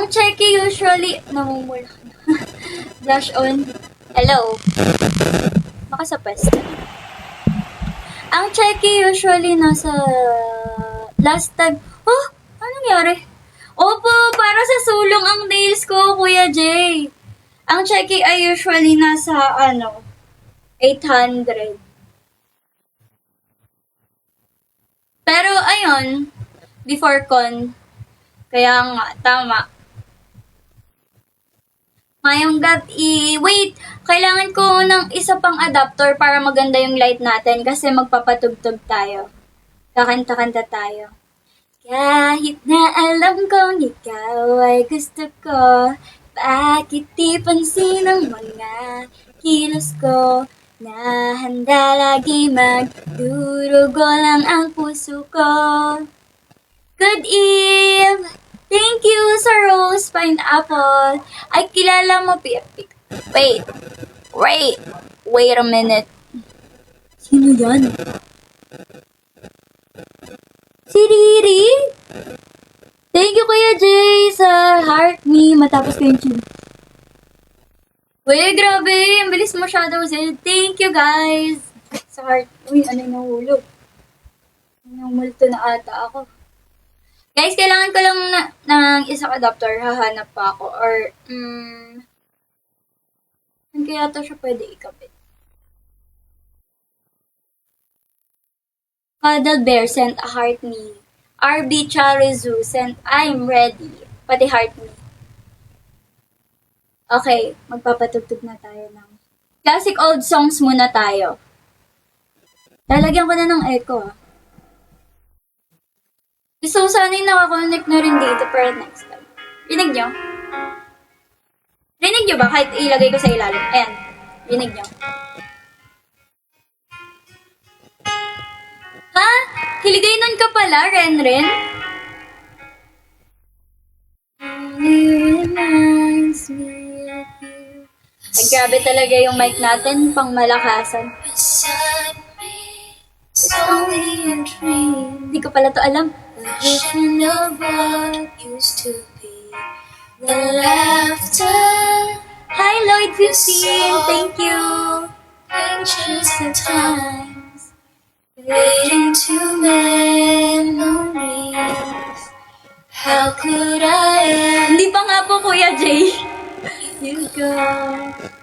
Ang cheque usually, namumula ka na. Blush on. Hello. Baka sa pwesto. Ang cheque usually nasa last time. Oh, ano nangyari? Opo, para sa sulong ang nails ko, Kuya Jay. Ang cheque ay usually nasa 800. Pero ayun, before con, kaya nga, tama. Ngayong gabi, wait, kailangan ko ng isa pang adapter para maganda yung light natin kasi magpapatugtog tayo. Kakanta-kanta tayo. Kahit na alam kong ikaw ay gusto ko, bakit di pansin ang mga kilos ko, na handa lagi magdurugo lang ang puso ko. Good Eve! Thank you sa Rose Pineapple. Ay, kilala mo, Wait a minute. Sino yan? Si Riri? Thank you, Kuya Jay, sa heart me matapos ko yung tune. Uy, grabe. Ang bilis masyado, Zed. Thank you, guys. Sa heart. Uy, ano yung nahulog? Multo na ata ako. Guys, kailangan ko lang ng isang adapter. Hahanap pa ako. Or, saan kaya to siya pwede ikabit? Cuddle Bear sent a heart me. RB Charizu sent I'm ready. Pati heart me. Okay, magpapatugtog na tayo ng classic old songs muna tayo. Lalagyan ko na ng echo. Gusto ko sana yung nakakonect na rin dito para next time. Rinig nyo? Rinig nyo ba? Kahit ilagay ko sa ilalim. Ayan. Rinig nyo. Ha? Hiligay nun ka pala, Renren? Reminds me of you. Ay, grabe talaga yung mic natin, pang malakasan. It's only a dream. Hindi ko pala to alam. The vision of what used to be. The laughter. Hi, Lloyd 15. Thank you. Pictures of times. Fading to memories. How could I? Hindi pa nga po, Kuya Jay. You go.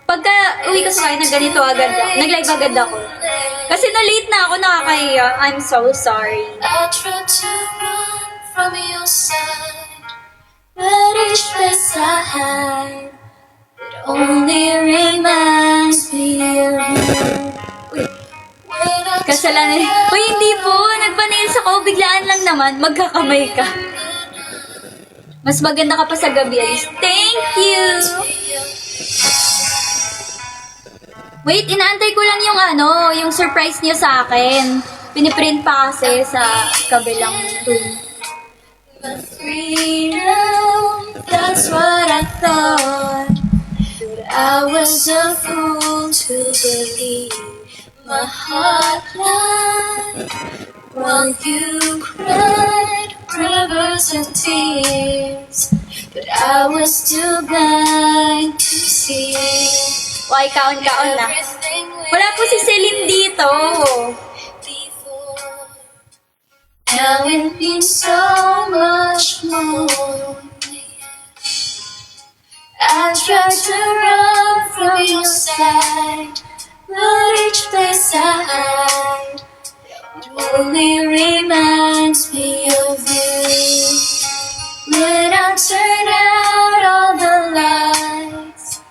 Pagka uwi ko sa kanya na ganito agad ako. Nag-live agad ako. Kasi na-late na ako, nakakahiya. I'm so sorry. I tried to run from your side, but each place I hide, it only reminds me of you. Uy, kasalanan. Uy, hindi po. Nagpa-nails ako. Biglaan lang naman. Magkakamay ka. Mas maganda ka pa sa gabi, Alice. Thank you! Wait, inaantay ko lang yung surprise niyo sa akin. Piniprint pa kasi sa kabilang room. The freedom, that's what I thought. But I was a fool to believe my heart lied while you cried rivers of tears. But I was too blind to see. Why, kaon-kaon na. Wala po si Celine dito. Now it means so much more. I tried to run from your side, but each place I hide, it only reminds me of you. When I turn out all the lights,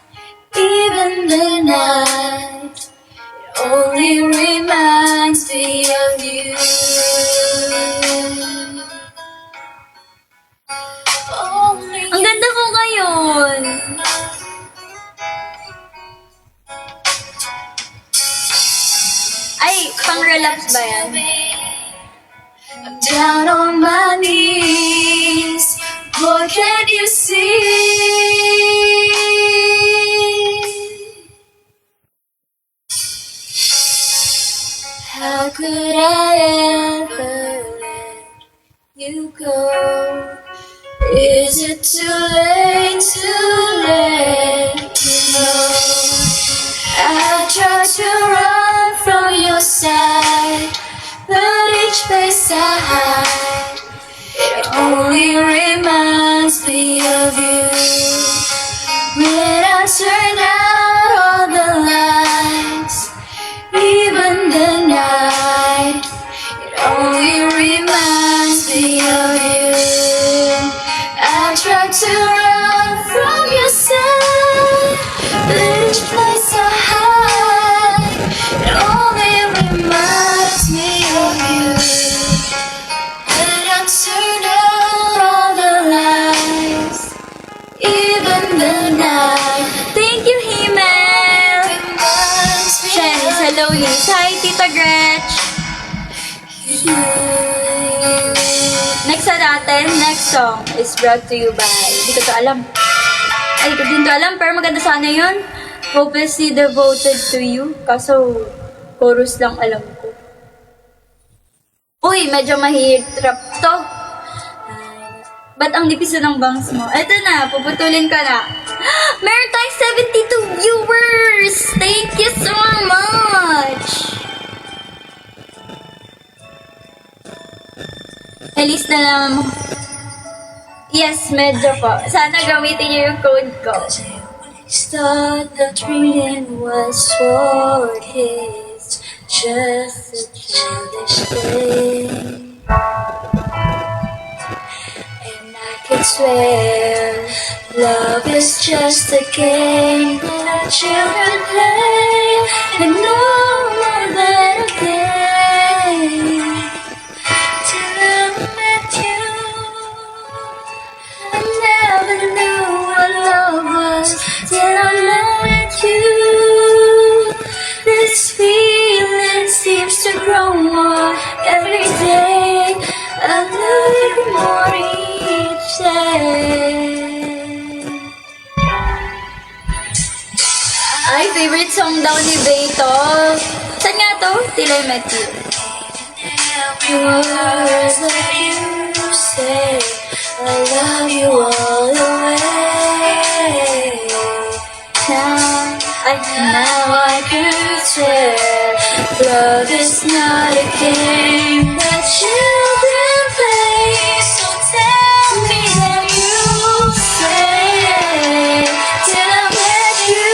even the night, it only reminds me of you. Ang ganda ko ngayon. Ay, pang-relax ba yan? I'm down on my knees. Boy, can't you see? How could I ever let you go? Is it too late to let you know? I try to run from your side, but each place I hide, it only reminds me of you. When I turn out all the lights, even the night, it only reminds me of you. I try to run from your side, but each place I hide, it only reminds me of you. When I turn out all the lights, even the night. Thank you, Himmel! Chens, hello, Liz. Hi, Tita Gretch. Next na natin, next song is brought to you by, hindi ko to alam. Ay, hindi ko din to alam, pero maganda sana yun. Hopelessly devoted to you. Kaso, chorus lang alam ko. Uy, medyo mahirap to. Ba't ang nipis na ng bangs mo? Eto na, puputulin ka na. Meron tayong 72 viewers! Thank you so much! Alis na lang. Yes, medyo po. Sana gamitin niyo yung code ko. Thought that reading was for kids, just a childish thing. And I could swear love is just a game that children play, and no more than a game. Till I met you, I never knew what love was. Till I met you, this feeling seems to grow more every day. I love you more each day. Ay, favorite song daw ni Beto. Saan nga to? Till I Met You. Every word that you say, I love you all the way. Now I can swear love is not a game that children play. So tell me that you'll stay till I met you.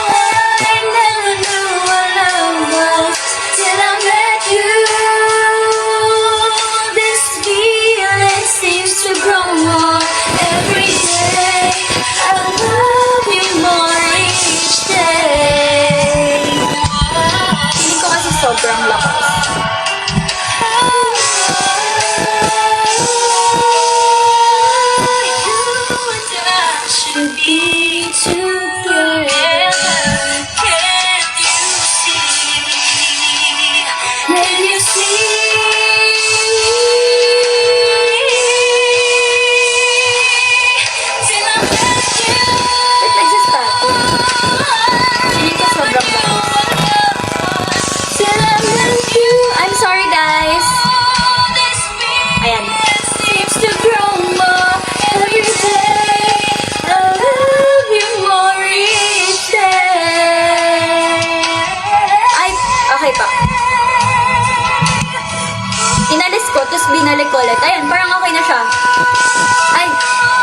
I never knew what love was till I met you. This feeling seems to grow more every day. I love you more each day. Hindi ko kasi sobrang lakas. Should be together. Can't you see? Can you see? Till I met you. Wait, nag-start. Hindi ko sobrang lakas. Till I met you. I'm sorry, guys. Ayan. Seems to grow more every day. I love you more each day. Ay, okay pa. Inalis ko, tapos binalik ko ulit. Ayan, parang okay na siya. Ay,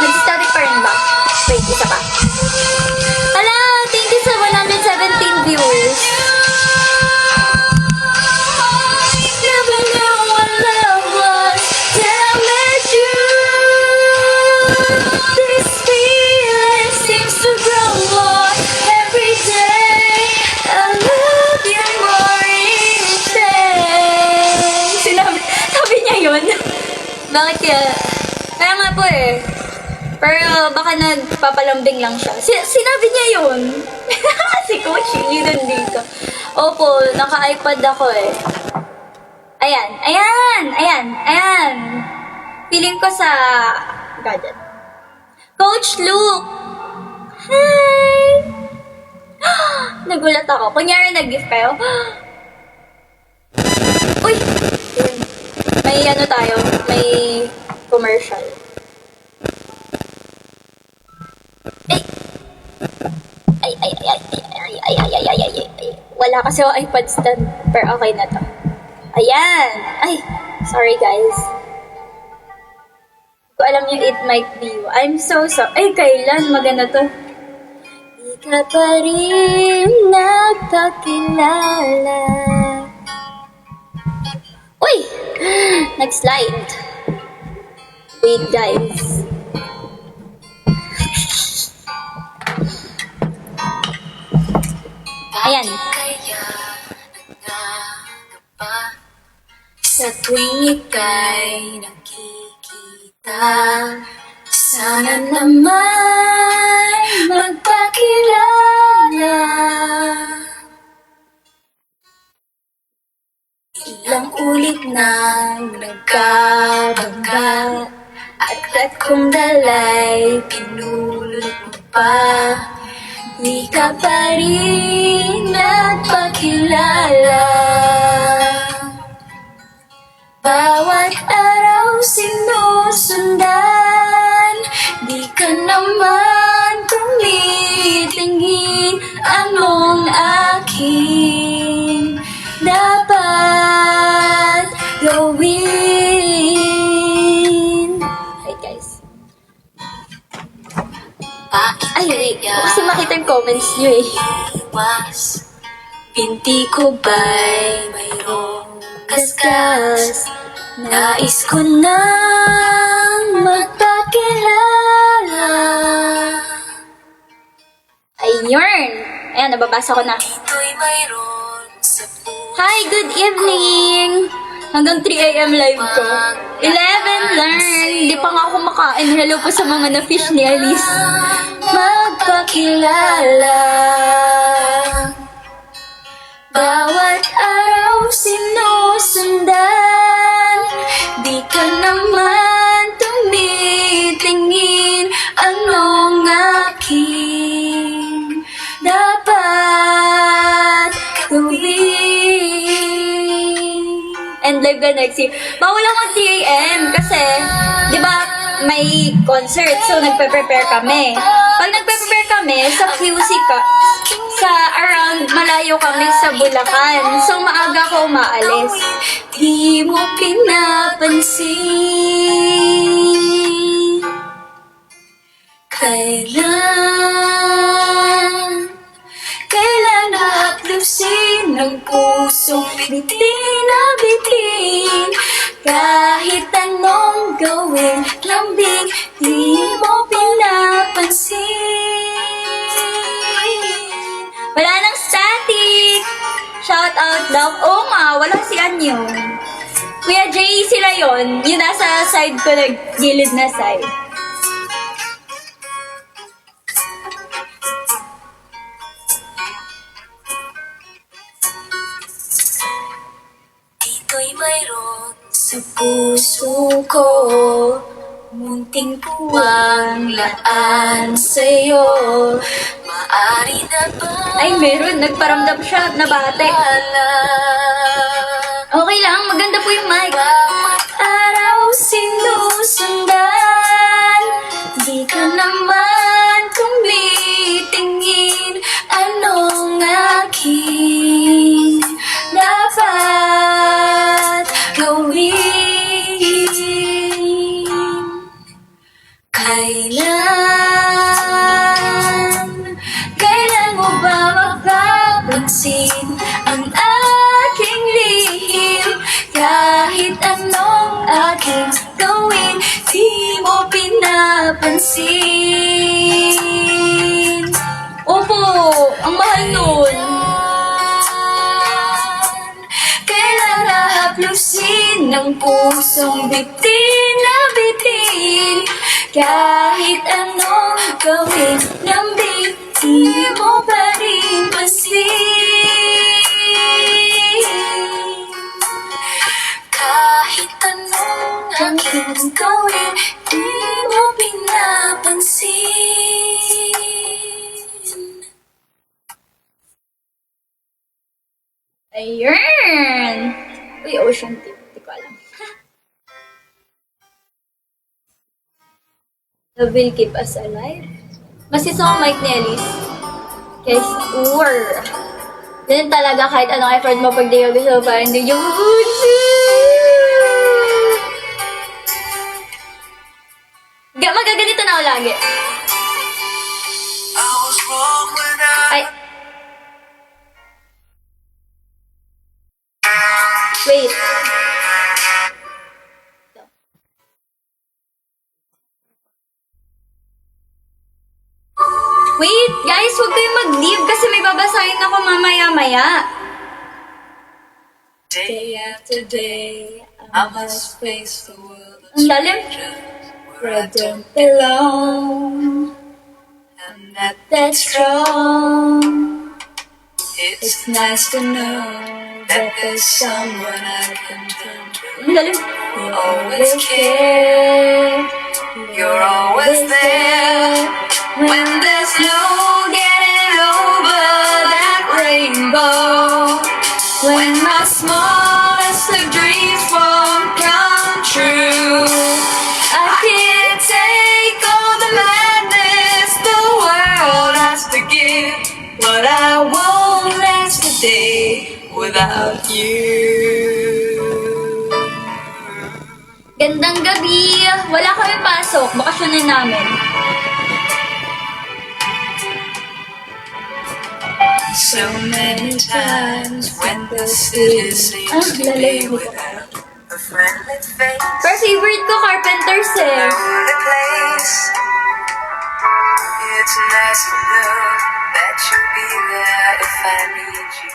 nag-static pa rin ba? Wait, isa pa. Hello! Thank you sa 117 viewers. Never knew what love was till I met you. This feeling seems to grow more every day. I love you more each day. Sabi niya yun. Bakit kaya? Kaya nga po eh. Pero baka nagpapalambing lang siya. Sinabi niya yun. Si Coach, yun dito. Opo, naka-iPad ako eh. Ayan, ayan, ayan, ayan. Feeling ko sa gadget. Coach Luke! Hi! Nagulat ako. Kunyari nag-gift kayo. Uy! May ano tayo, may commercial. Ay. Wala kasi ako iPad stand. Pero okay na to. Ayan! Ay! Sorry guys. Hindi ko alam yung it might be you. I'm so sorry. Ay, kailan? Maganda to. Di ka pa rin nagpakilala. Uy! Nag-slide. Wait guys. Ayan. Sa tuwing ika'y nakikita, sana naman magpakilala. Ilang ulit nang nagkabangga, at kung dalay pinulot mo pa, di ka pa rin nagpakilala. Bawat araw sinusundan, di ka naman tumitingin. Anong aking dapat gawin? Hi guys. Ay, wait. Kasi makita yung comments nyo eh. Binti ko ba'y mayroong kaskas? Nais ko nang magpakilala. Ayun! Ayan, nababasa ko na. Hi, good evening! Hanggang 3 a.m. live ko. 11, learn! Di pa nga ako makain. Hello po sa mga na-fish ni Alice. Magpakilala. Bawat araw sinusundan, di ka naman tumitingin. Anong aking dapat gawin? And live ka next year. Bawal ako 3 a.m. kasi, di ba, may concert. So, nagpe-prepare kami. Pag nagpe-prepare kami, sa QC ka, sa around, malayo kami sa Bulacan. So, maaga ko umaalis. Di mo pinapansin. Kailan nahaplusin ng pusong bitin na bitin. Kahit anong gawin, lambing, di mo pinapansin. Wala nang static! Shout out daw. Oo nga, walang si Anyo. Kuya Jay, sila yon. Yung nasa side ko, gilid na side. Dito'y mayroon sa puso ko, munting puwang laan sa'yo. Maari na ba? Ay, meron. Nagparamdam siya na bate. Okay lang. Maganda po yung mic. Bawat araw sinusundan, di ka naman tumitingin. Anong aking dapat gawin? Kailan mo ba mapapansin ang aking lihim? Kahit anong aking gawin, di mo pinapansin. Opo, ang mahal nun. Kailan nahaplusin ng pusong bitin na bitin. Kahit anong gawin, lambing, di mo pa rin pansin. Kahit anong aking gawin, di mo pinapansin. Ayun! Uy, Ocean Tip. Hindi ko alam. Love will keep us alive. Masiso ang Mike ni Elise. Guys, Ganun talaga kahit anong effort mo pag di ka gusto pa, hindi yung magaganito na ako lagi. Ay. Wait. Wait, guys, huwag kayong mag-leave kasi may babasahin ako mamaya-maya. Day after day, I must face the world. Ang lalim. Where I don't belong. I'm not that strong. It's nice to know that there's someone I can turn to. Ang lalim. You always care. You're always there. When there's no getting over that rainbow. When my smallest of dreams won't come true. I can't take all the madness the world has to give, but I won't last a day without you. Gandang gabi! Wala kami pasok, bakasyonin namin. So many times when the city seems to be without a friendly face. Pero favorite ko, Carpenters eh. It's nice to know that you'll be there if I need you.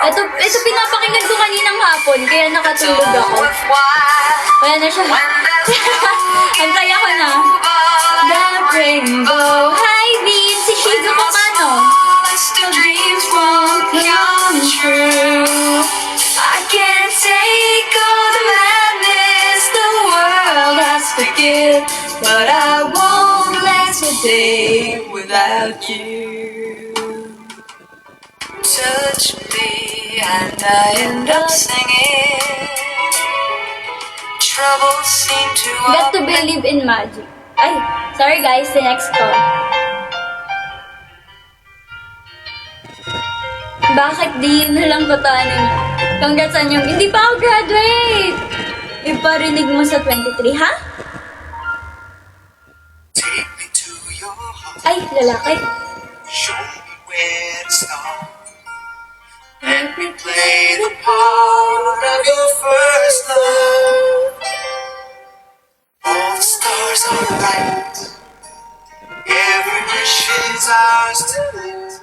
Ito pinapakinggan ko kaninang hapon, kaya nakatulog ako. Kaya na siya. Antay ako na. That rainbow. Hi, Vin! Si Shigo ko kano? The dreams won't come true. I can't take all the madness the world has to give, but I won't last a day without you. Touch me and I end up singing. Troubles seem to got to believe in magic. Ay, sorry guys, the next call. Bakit di na lang patanin? Congrats on yung, hindi pa ako graduate! Iparinig mo sa 23, ha? Ay, lalaki. Show me where to start. Let me play the part of your first love. All the stars are bright. Every wish is ours tonight.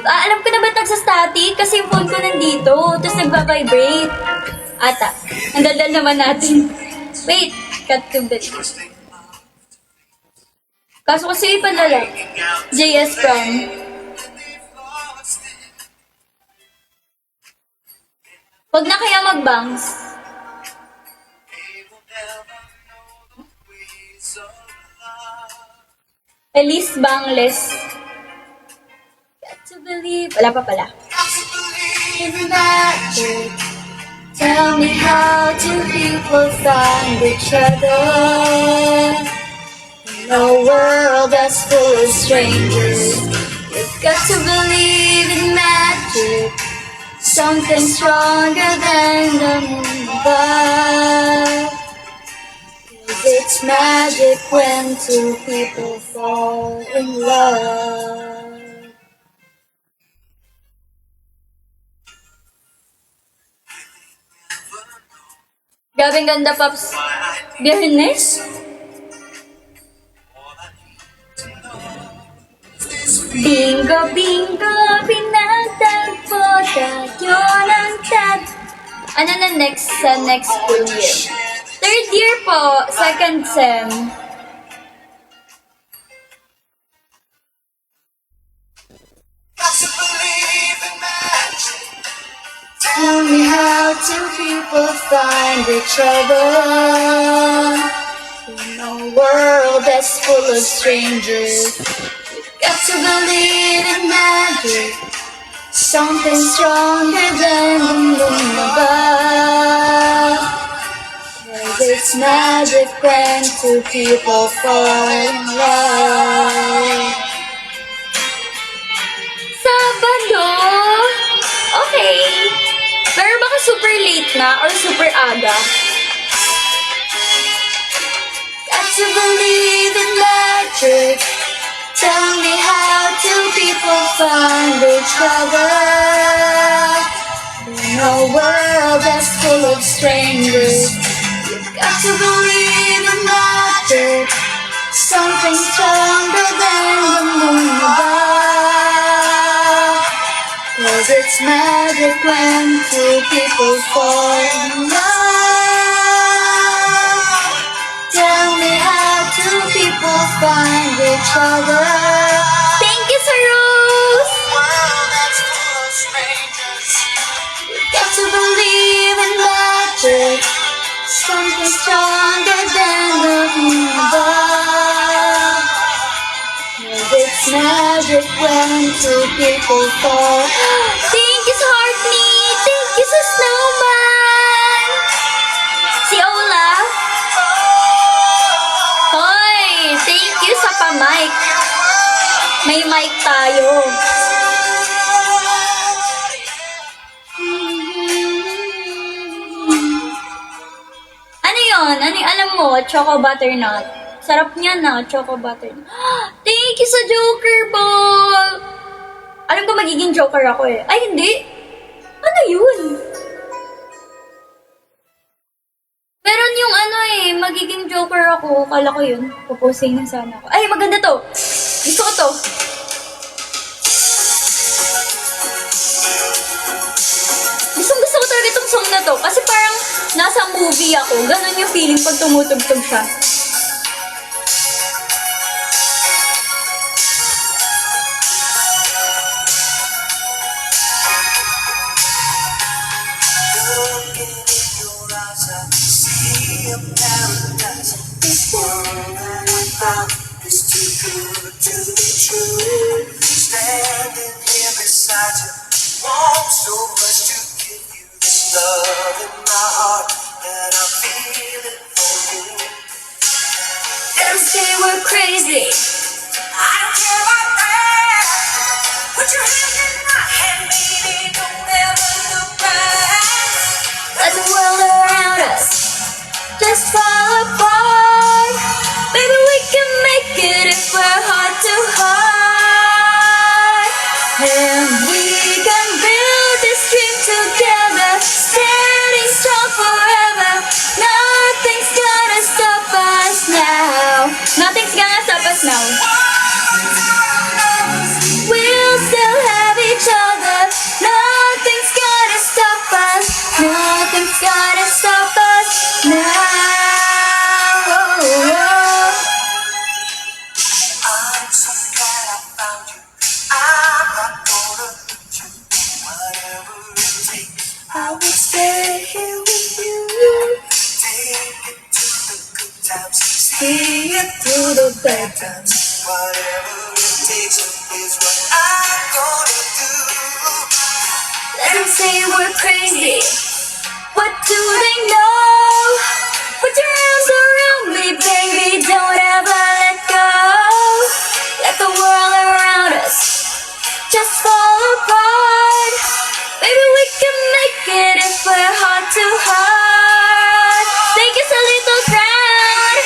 Alam ko na ba't nagsa-static? Kasi yung phone ko nandito, tapos nagba-vibrate. Ata, ang daldal naman natin. Wait, cut to bit. Kaso kasi ipadala. JS Brown. Huwag na kaya mag-bangs. Elise Bangless. To believe. Wala pa pala. Tell me how do people find each other in a world that's full of strangers? You've got to believe in magic, something stronger than the moon above. 'Cause it's magic when two people fall in love. Gabing ganda, Pops. Biyernes? Bingo, bingo, pinagtagpo tayo ng tag. Ano na next sa next school year? Third year po, second sem. Tell me how two people find each other in a world that's full of strangers. You've got to believe in magic, something stronger than the moon above. 'Cause it's magic when two people fall in love. Sabado? Okay. Pero baka super late na or super aga. Got to believe in magic. Tell me how two people find each other in a world that's full of strangers. You've got to believe in magic, something stronger than the moon above. 'Cause it's magic when two people fall in love. Tell me how two people find each other. Thank you, Sir Rose. Got to believe in magic, something stronger than the moon above. 'Cause it's magic when two people fall. Thank you, Heartney. Thank you, sa Snowman. Si Ola. Hoy, thank you sa pa-mic. May mic tayo. Ano yun? Ano yung alam mo? Choco butternut. Sarap niya na, choco butternut. Thank you sa Joker Ball! Alam ko magiging Joker ako eh. Ay, hindi. Ano yun? Meron yung ano eh, magiging Joker ako. Kala ko yun. Puposing na sana ako. Ay, maganda to. Gusto ko to. Gusto ko talaga itong song na to. Kasi parang nasa movie ako. Ganon yung feeling pag tumutugtog siya. This world that I found is too good to be true. Standing here beside you, want so much to give you this love in my heart that I'm feeling for you. They say we're crazy. I don't care about that. Put your hand in my hand, baby. Don't ever look back. Let the world around us just fall apart. Baby, we can make it if we're heart to heart. And we can build this dream together, standing strong forever. Nothing's gonna stop us now. Nothing's gonna stop us now. We'll still have each other. Nothing's gonna stop us. Nothing's gonna stop us now. I'm so glad I found you. I'm not gonna hurt you. Whatever it takes, I will stay here with you. take it to the good times. See it through the bad times. Whatever it takes is what I'm gonna do. Let them say we're crazy. What do they know? Put your arms around me, baby. Don't ever let go. Let the world around us just fall apart. Maybe we can make it if we're heart to heart. Thank you so little crowd.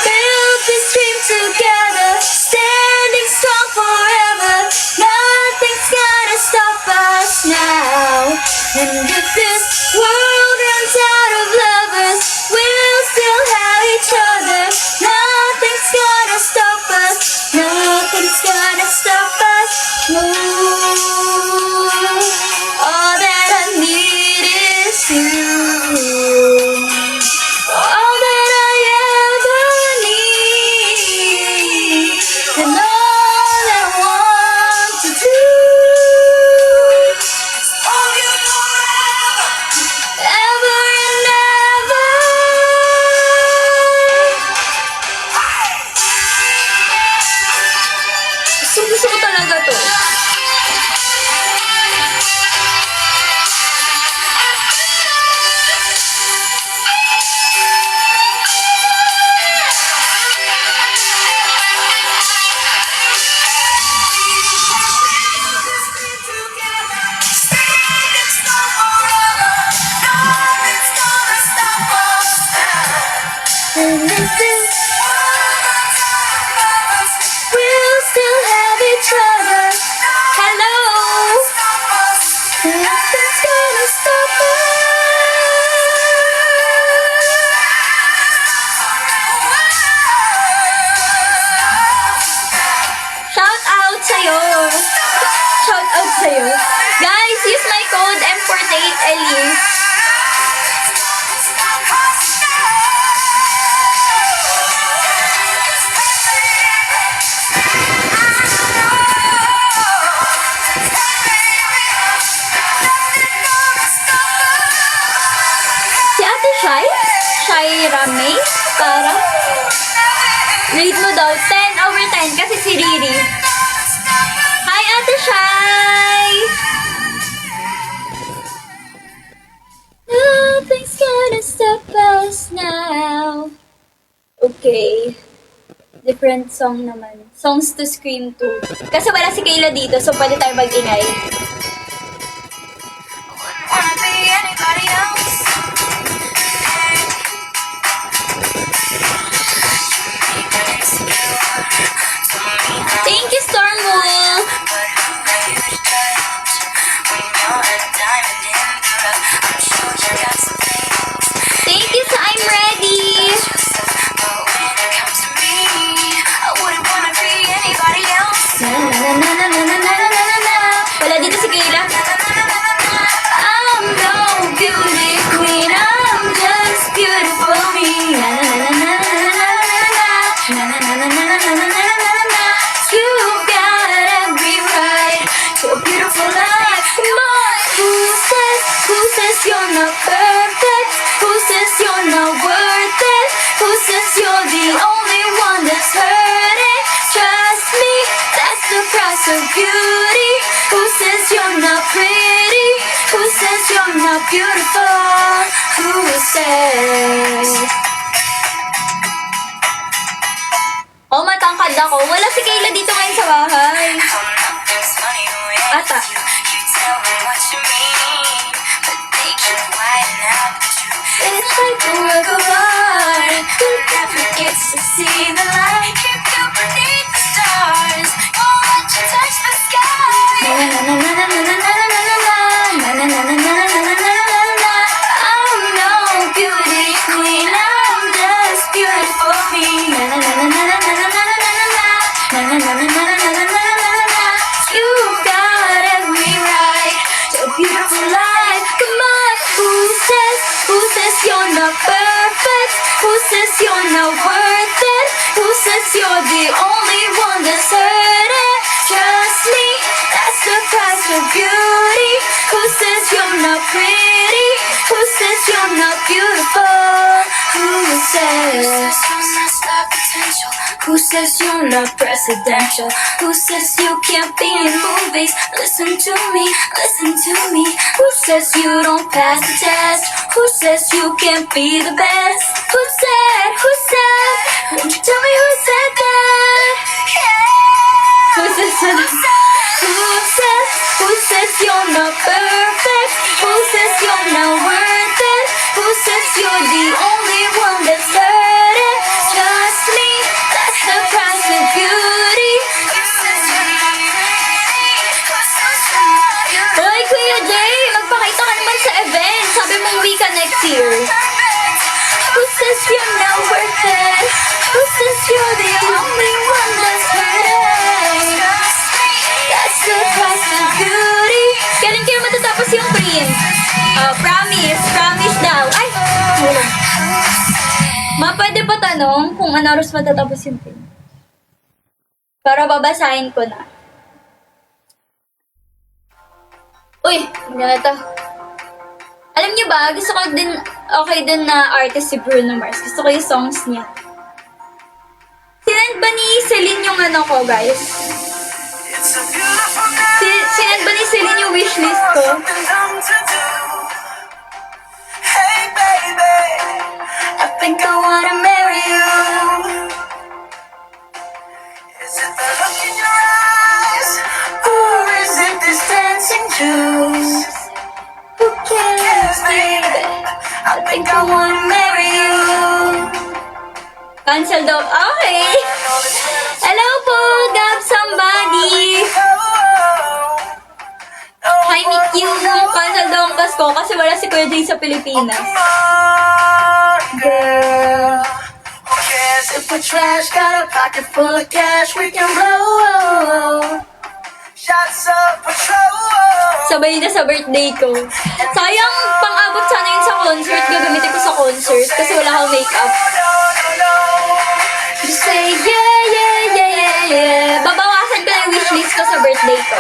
Build this dream together, standing strong forever. Nothing's gonna stop us now. And if this world runs out of lovers, we'll still have We'll still have each other. Hello. Nothing's gonna stop us. Shout out sa'yo. Shout out sa'yo. Guys, use my code M48Elise. Si Ate Shai? Shai Ramey? Para? Rate mo daw 10/10 kasi si Riri. Hi, Ate Shai! Nothing's gonna stop us now. Okay. Different song naman. Songs to scream to. Kasi wala si Kayla dito, so pwede tayo mag-ingay. Wanna be anybody else. Thank you, Stormwool! But who are you to judge when you're a diamond in the rough? I'm sure you got some things Thank you sa I'm Ready! yourself, but when it comes to me, I wouldn't wanna be anybody else. Na na na na na na na na na na. Wala dito si Kayla. I'm no beauty queen, I'm just beautiful me. Na na na na na na na na na na na na na na na na na. You got every right to a beautiful life. Come on, who says you're not perfect? Who says you're not worth it? Who says you're the only one that's hurting? Trust me, that's the price of beauty. Who says you're not pretty? Who says you're not beautiful? Who says? Oh, matangkad ako. Wala si Kayla dito ngayon sa bahay. Nothing's funny with Ata. you. You tell me what you mean, but they keep whining out the truth. It's like a work of art. Who never gets to see the light? You go beneath the stars. Oh, let you touch the sky. Na na na na na na na na na na na na na na na na na na. I'm no beauty queen, I'm just beautiful me. Na na na na na na na na na na na na na na na na na na na. You got every right to a beautiful life. Come on, who says you're not perfect? Who says you're not worth it? Who says you're the only one that's hurting? Trust me, that's the price of beauty. Who says you're not pretty? Who says you're not beautiful? Who says? Potential. Who says you're not presidential? Who says you can't be in movies? Listen to me, listen to me. Who says you don't pass the test? Who says you can't be the best? Who said, who said? Won't you tell me who said that? Who says, who says you're not perfect? Who says you're not worth it? Who says you're the only one that's hurting? Trust me, that's the price of beauty. Hoy, Kuya Jay, magpakita ka naman sa event. Sabi mo uwi ka next year. Who says you're not worth it? Who says you're the only one that's hurting? That's the price of beauty. Kailan kayo matatapos yung print? Promise daw. Ay, wala. Ma, pwede pa tanong kung ano oras matatapos yung print? Para babasahin ko na. Uy, hindi na to. Alam niyo ba, gusto ko din, okay din na artist si Bruno Mars. Gusto ko yung songs niya. Sinend ba ni Celine yung ano ko, guys? It's a beautiful night. Sinend ba ni Celine yung wishlist ko? Something dumb to do. Hey baby, I think I wanna marry you. is it the look in your eyes, Or is it this dancing juice? Who cares, baby? I think I wanna marry you. Cancel daw. Okay. Hello po, Gab somebody. Hi, meet you. Cancel daw ang bus ko kasi wala si Kuya Jay sa Pilipinas. Girl, who cares if we're trash? Got a pocket full of cash we can blow. Shots of Patrol. Sabay na sa birthday ko. Sayang, pang-abot sana yun sa concert. Gagamitin ko sa concert kasi wala akong makeup. Just say yeah, yeah, yeah, yeah, yeah. Babawasan ko na yung wishlist ko sa birthday ko.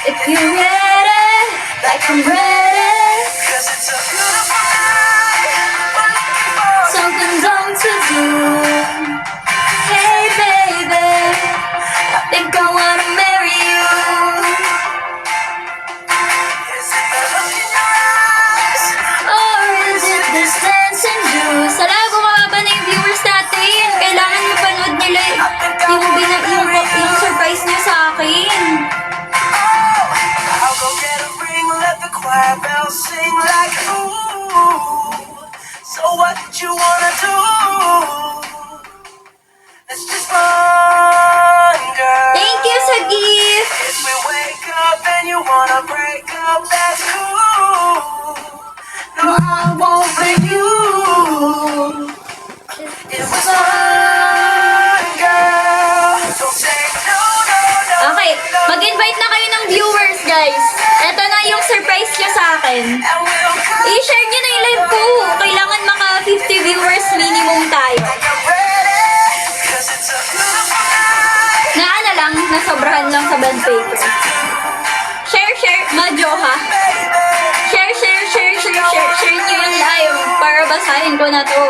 If you're ready, like I'm ready, Cause it's a beautiful night. We're looking for something dumb to do. Hey baby, I think I wanna marry you. Is it the look in your eyes? Or is it this dancing juice? Sala, bumaba na yung viewers natin. Kailangan mapanood nila yung surprise niya sa akin. I'll go get a ring, let the choir bells sing like ooh. So what did you wanna do? Let's just run, girl. Thank you sa gift. If we wake up and you wanna break up, that's cool. No, I won't blame you. It was fun, girl. So say no, no, no. Okay, mag-invite na kayo ng viewers, guys. Ito na yung surprise niya sa akin. And we'll come I-share niyo na yung live ko. Kailangan maka 50 viewers minimum tayo. ready. Cause it's a beautiful night. Na ano lang, nasobrahan lang sa band paper. Share, Majoha. Share niyo yung live para basahin ko na to.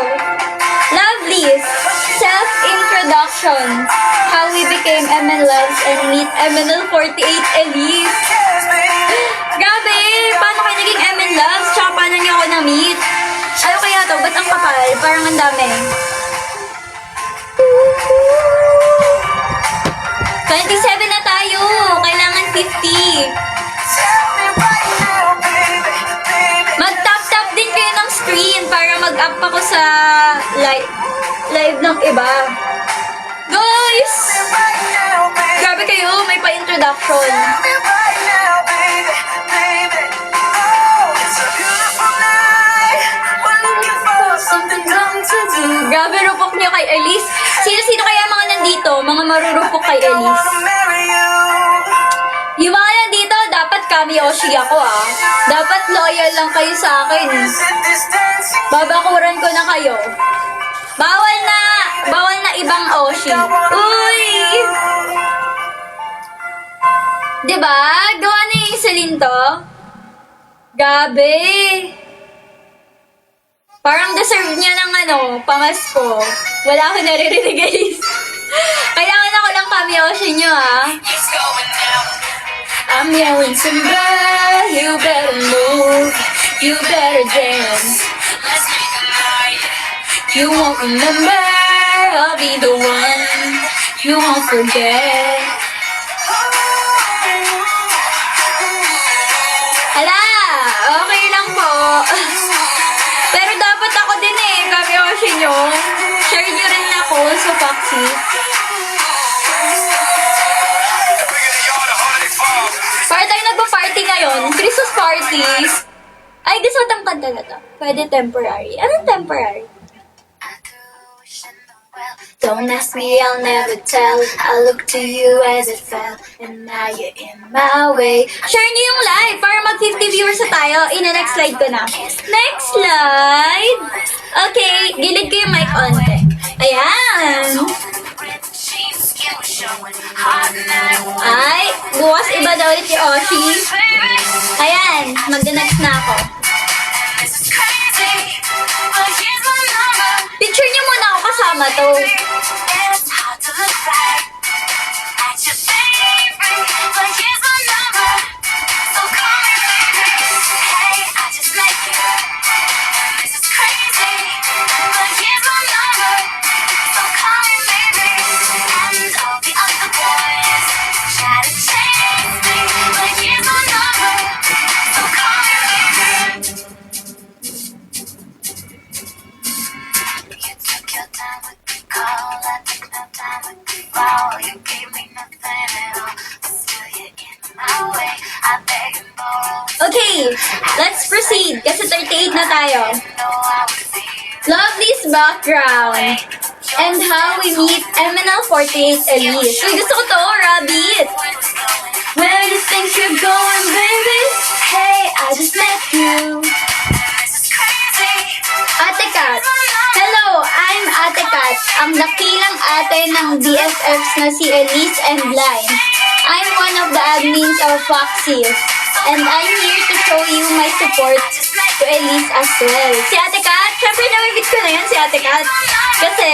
Lovelies, self-introduction. How we became MN Loves and meet MNL48 Elise. Yes, baby. Grabe! Paano kayo naging MN Loves? Tsaka paano niyo ako na-meet? Ano kaya to? Ba't ang kapal? Parang ang dami. 27 na tayo! Kailangan 50. Tell me right now, baby, baby. Mag-tap-tap din kayo ng screen para mag-up ako sa live ng iba. Guys! Right now, baby. Grabe kayo, may pa-introduction. Tell me right now, baby, baby. Oh, it's a beautiful night. We're looking for something dumb to do. Grabe rupok niyo kay Elise. Sino-sino kaya mga nandito? Mga marurupok kay I Elise. wanna marry you. Yung mga nandito, dapat kami Oshi ako ah. Dapat loyal lang kayo sa akin. Is it this dancing? Babakuran ko na kayo. Bawal na ibang Oshi. Uy! Diba? Gawa na yung Celine to. Gabi. Parang deserve niya ng pamasko. Wala akong naririnig guys. Kailangan ako lang kami Oshi nyo ah. It's going down. I'm yelling timber, you better move, you better dance. Let's make a night. You won't remember, I'll be the one you won't forget. Ala, okay lang po. Pero dapat ako din eh, kami Oshi nyo. Share nyo rin ako sa Foxy. Para tayo nagpa-party ngayon, Christmas party. Ay, gusto tang kanta na to. Pwede temporary. Anong temporary? Don't ask me, I'll never tell. I look to you as it fell, and now you're in my way. Share niyo yung live para mag 50 viewers na tayo. Ina-next slide ko na. Next slide! Okay, gilid ko yung mic onte. Ayan! Ay, bukas iba daw ulit yung Oshi. Ayan, magda-next na ako. Picture niyo muna ako kasama to. Let's proceed, kasi 38 na tayo. Love this background. And how we meet MNL48 Elise. Uy, gusto ko to, Rabbit. Where do you think you're going, baby? Hey, I just met you. Ate Kat. Hello, I'm Ate Kat, ang dakilang ate ng BFFs na si Elise and Line. I'm one of the admins of Foxy's, and I'm here to show you my support to Elise as well. Si Ate Kat, syempre namimit ko na yan si Ate Kat. Kasi,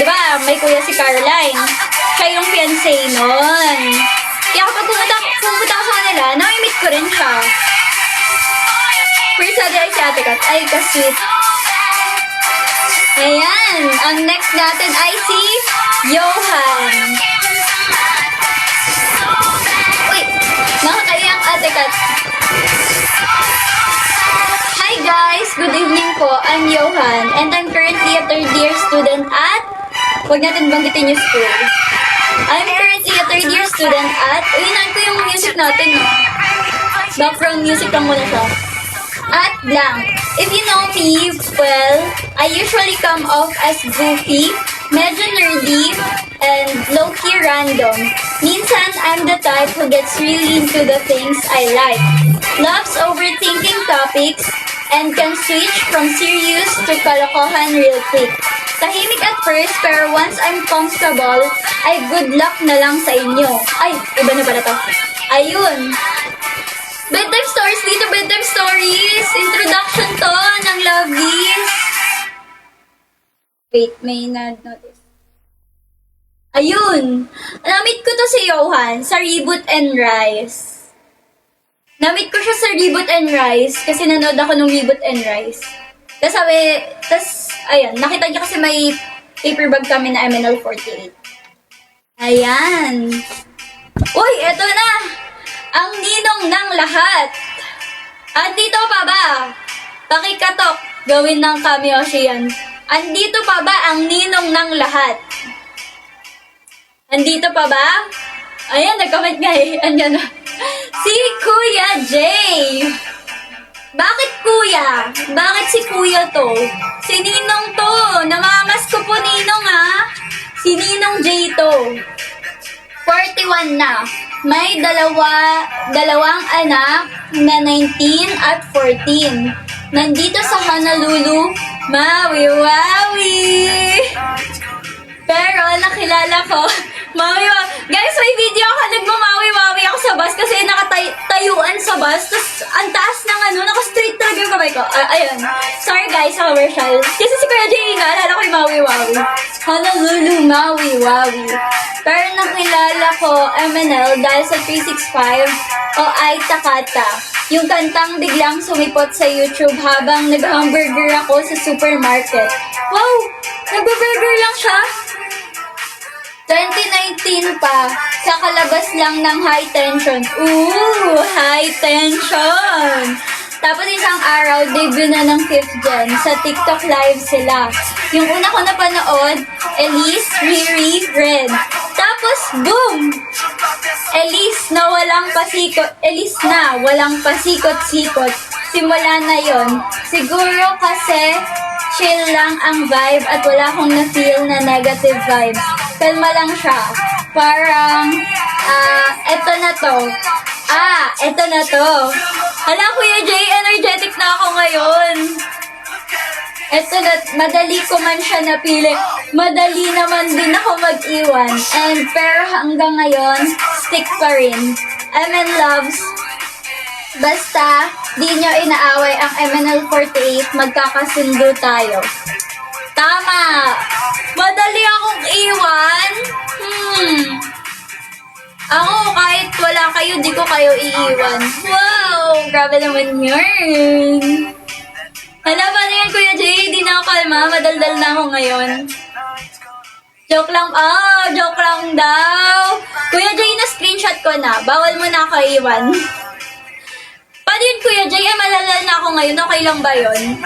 di ba, may kuya si Caroline. Siya yung fiancé nun. Kaya kapag pumunta ko sa kanila, namimit ko rin siya. First ay si Ate Kat. Ay, ka-sweet. Ayan. Ang next natin ay si Johan. Uy, nakakaiyak Ate Kat. Hi guys! Good evening po. I'm Johan and I'm currently a third year student at... Huwag natin banggitin yung school. I'm currently a third year student at... Ulinan ko yung music natin, no? Background music lang muna siya. At blank. If you know me well, I usually come off as goofy, medyo nerdy, and low-key random. Minsan, I'm the type who gets really into the things I like. Loves overthinking topics, and can switch from serious to kalokohan real quick. Tahimik at first, pero once I'm comfortable, ay good luck na lang sa inyo. Ay, iba na pala to. Ayun. Bedtime stories dito, bedtime stories. Introduction to ng Loveless. Wait, may notice. Ayun. Namit ko to si Johan sa Reboot and Rise. Namit ko siya sa Reboot and Rise kasi nanood ako ng Reboot and Rise. Tapos ayun, nakita niya kasi may paper bag kami na MNL48. Ayan. Uy, eto na! Ang ninong ng lahat. Andito pa ba? Pakikatok. Gawin ng cameo siya yan. Andito pa ba ang ninong ng lahat? Andito pa ba? Ayan, nag-comment nga eh. Andyan na. Si Kuya Jay. Bakit kuya? Bakit si kuya to? Si Ninong to. Namamas ko po Ninong ha. Si Ninong Jay to. 41 na. May dalawang anak na 19 at 14. Nandito sa Honolulu, Maui-Waui. Pero nakilala ko, guys, may video ako, nagmamawi-wawi ako sa bus kasi nakatayuan sa bus. Tapos, ang taas ng naka-straight talaga yung kamay ko. Ayun. Sorry guys, sa commercial. Kasi si Kuya Jay, naalala ko yung mawi-wawi. Honolulu, Maui-Wawi. Pero nakilala ko MNL dahil sa 365 o Ay Takata. Yung kantang biglang sumipot sa YouTube habang nag-hamburger ako sa supermarket. Wow! Nag-burger lang siya? 2019 pa, kakalabas lang ng High Tension. Ooh, High Tension! Tapos isang araw, debut na ng 5th Gen. Sa TikTok live sila. Yung una ko napanood, Elise, Riri, Red. Tapos, boom! Elise na walang pasikot-sikot. Simula na yon. Siguro kasi chill lang ang vibe at wala akong na-feel na negative vibes. Kalma lang siya. Parang, eto na to. Eto na to. Hala, Kuya Jay, energetic na ako ngayon. Eto na, madali ko man siya napili. Madali naman din ako mag-iwan. Pero hanggang ngayon, stick pa rin. MN loves. Basta, di nyo inaaway ang MNL48, magkakasundo tayo. Tama! Madali akong iwan? Ako, kahit wala kayo, di ko kayo iiwan. Wow! Grabe naman yun. Hala, paano yan, Kuya Jay? Di na ako kalma. Madaldal na ako ngayon. Joke lang. Joke lang daw. Kuya Jay, na-screenshot ko na. Bawal mo na ako iwan. Paano yun, Kuya Jay? Malalal na ako ngayon. Okay lang ba yun?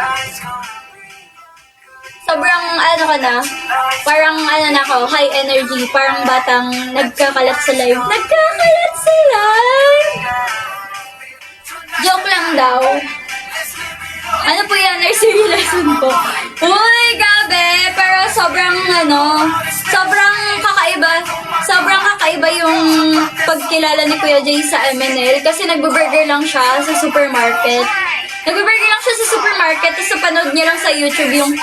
Sobrang ka na, parang na ako, high energy, parang batang nagkakalat sa live. Nagkakalat sa live! Joke lang daw. Ano po yan? Nursery lesson po. Uy, grabe! Pero sobrang sobrang kakaiba yung pagkilala ni Kuya Jay sa MNL kasi nagbe-burger lang siya sa supermarket. Nagbe-burger lang siya sa supermarket tapos napanood niya lang sa YouTube yung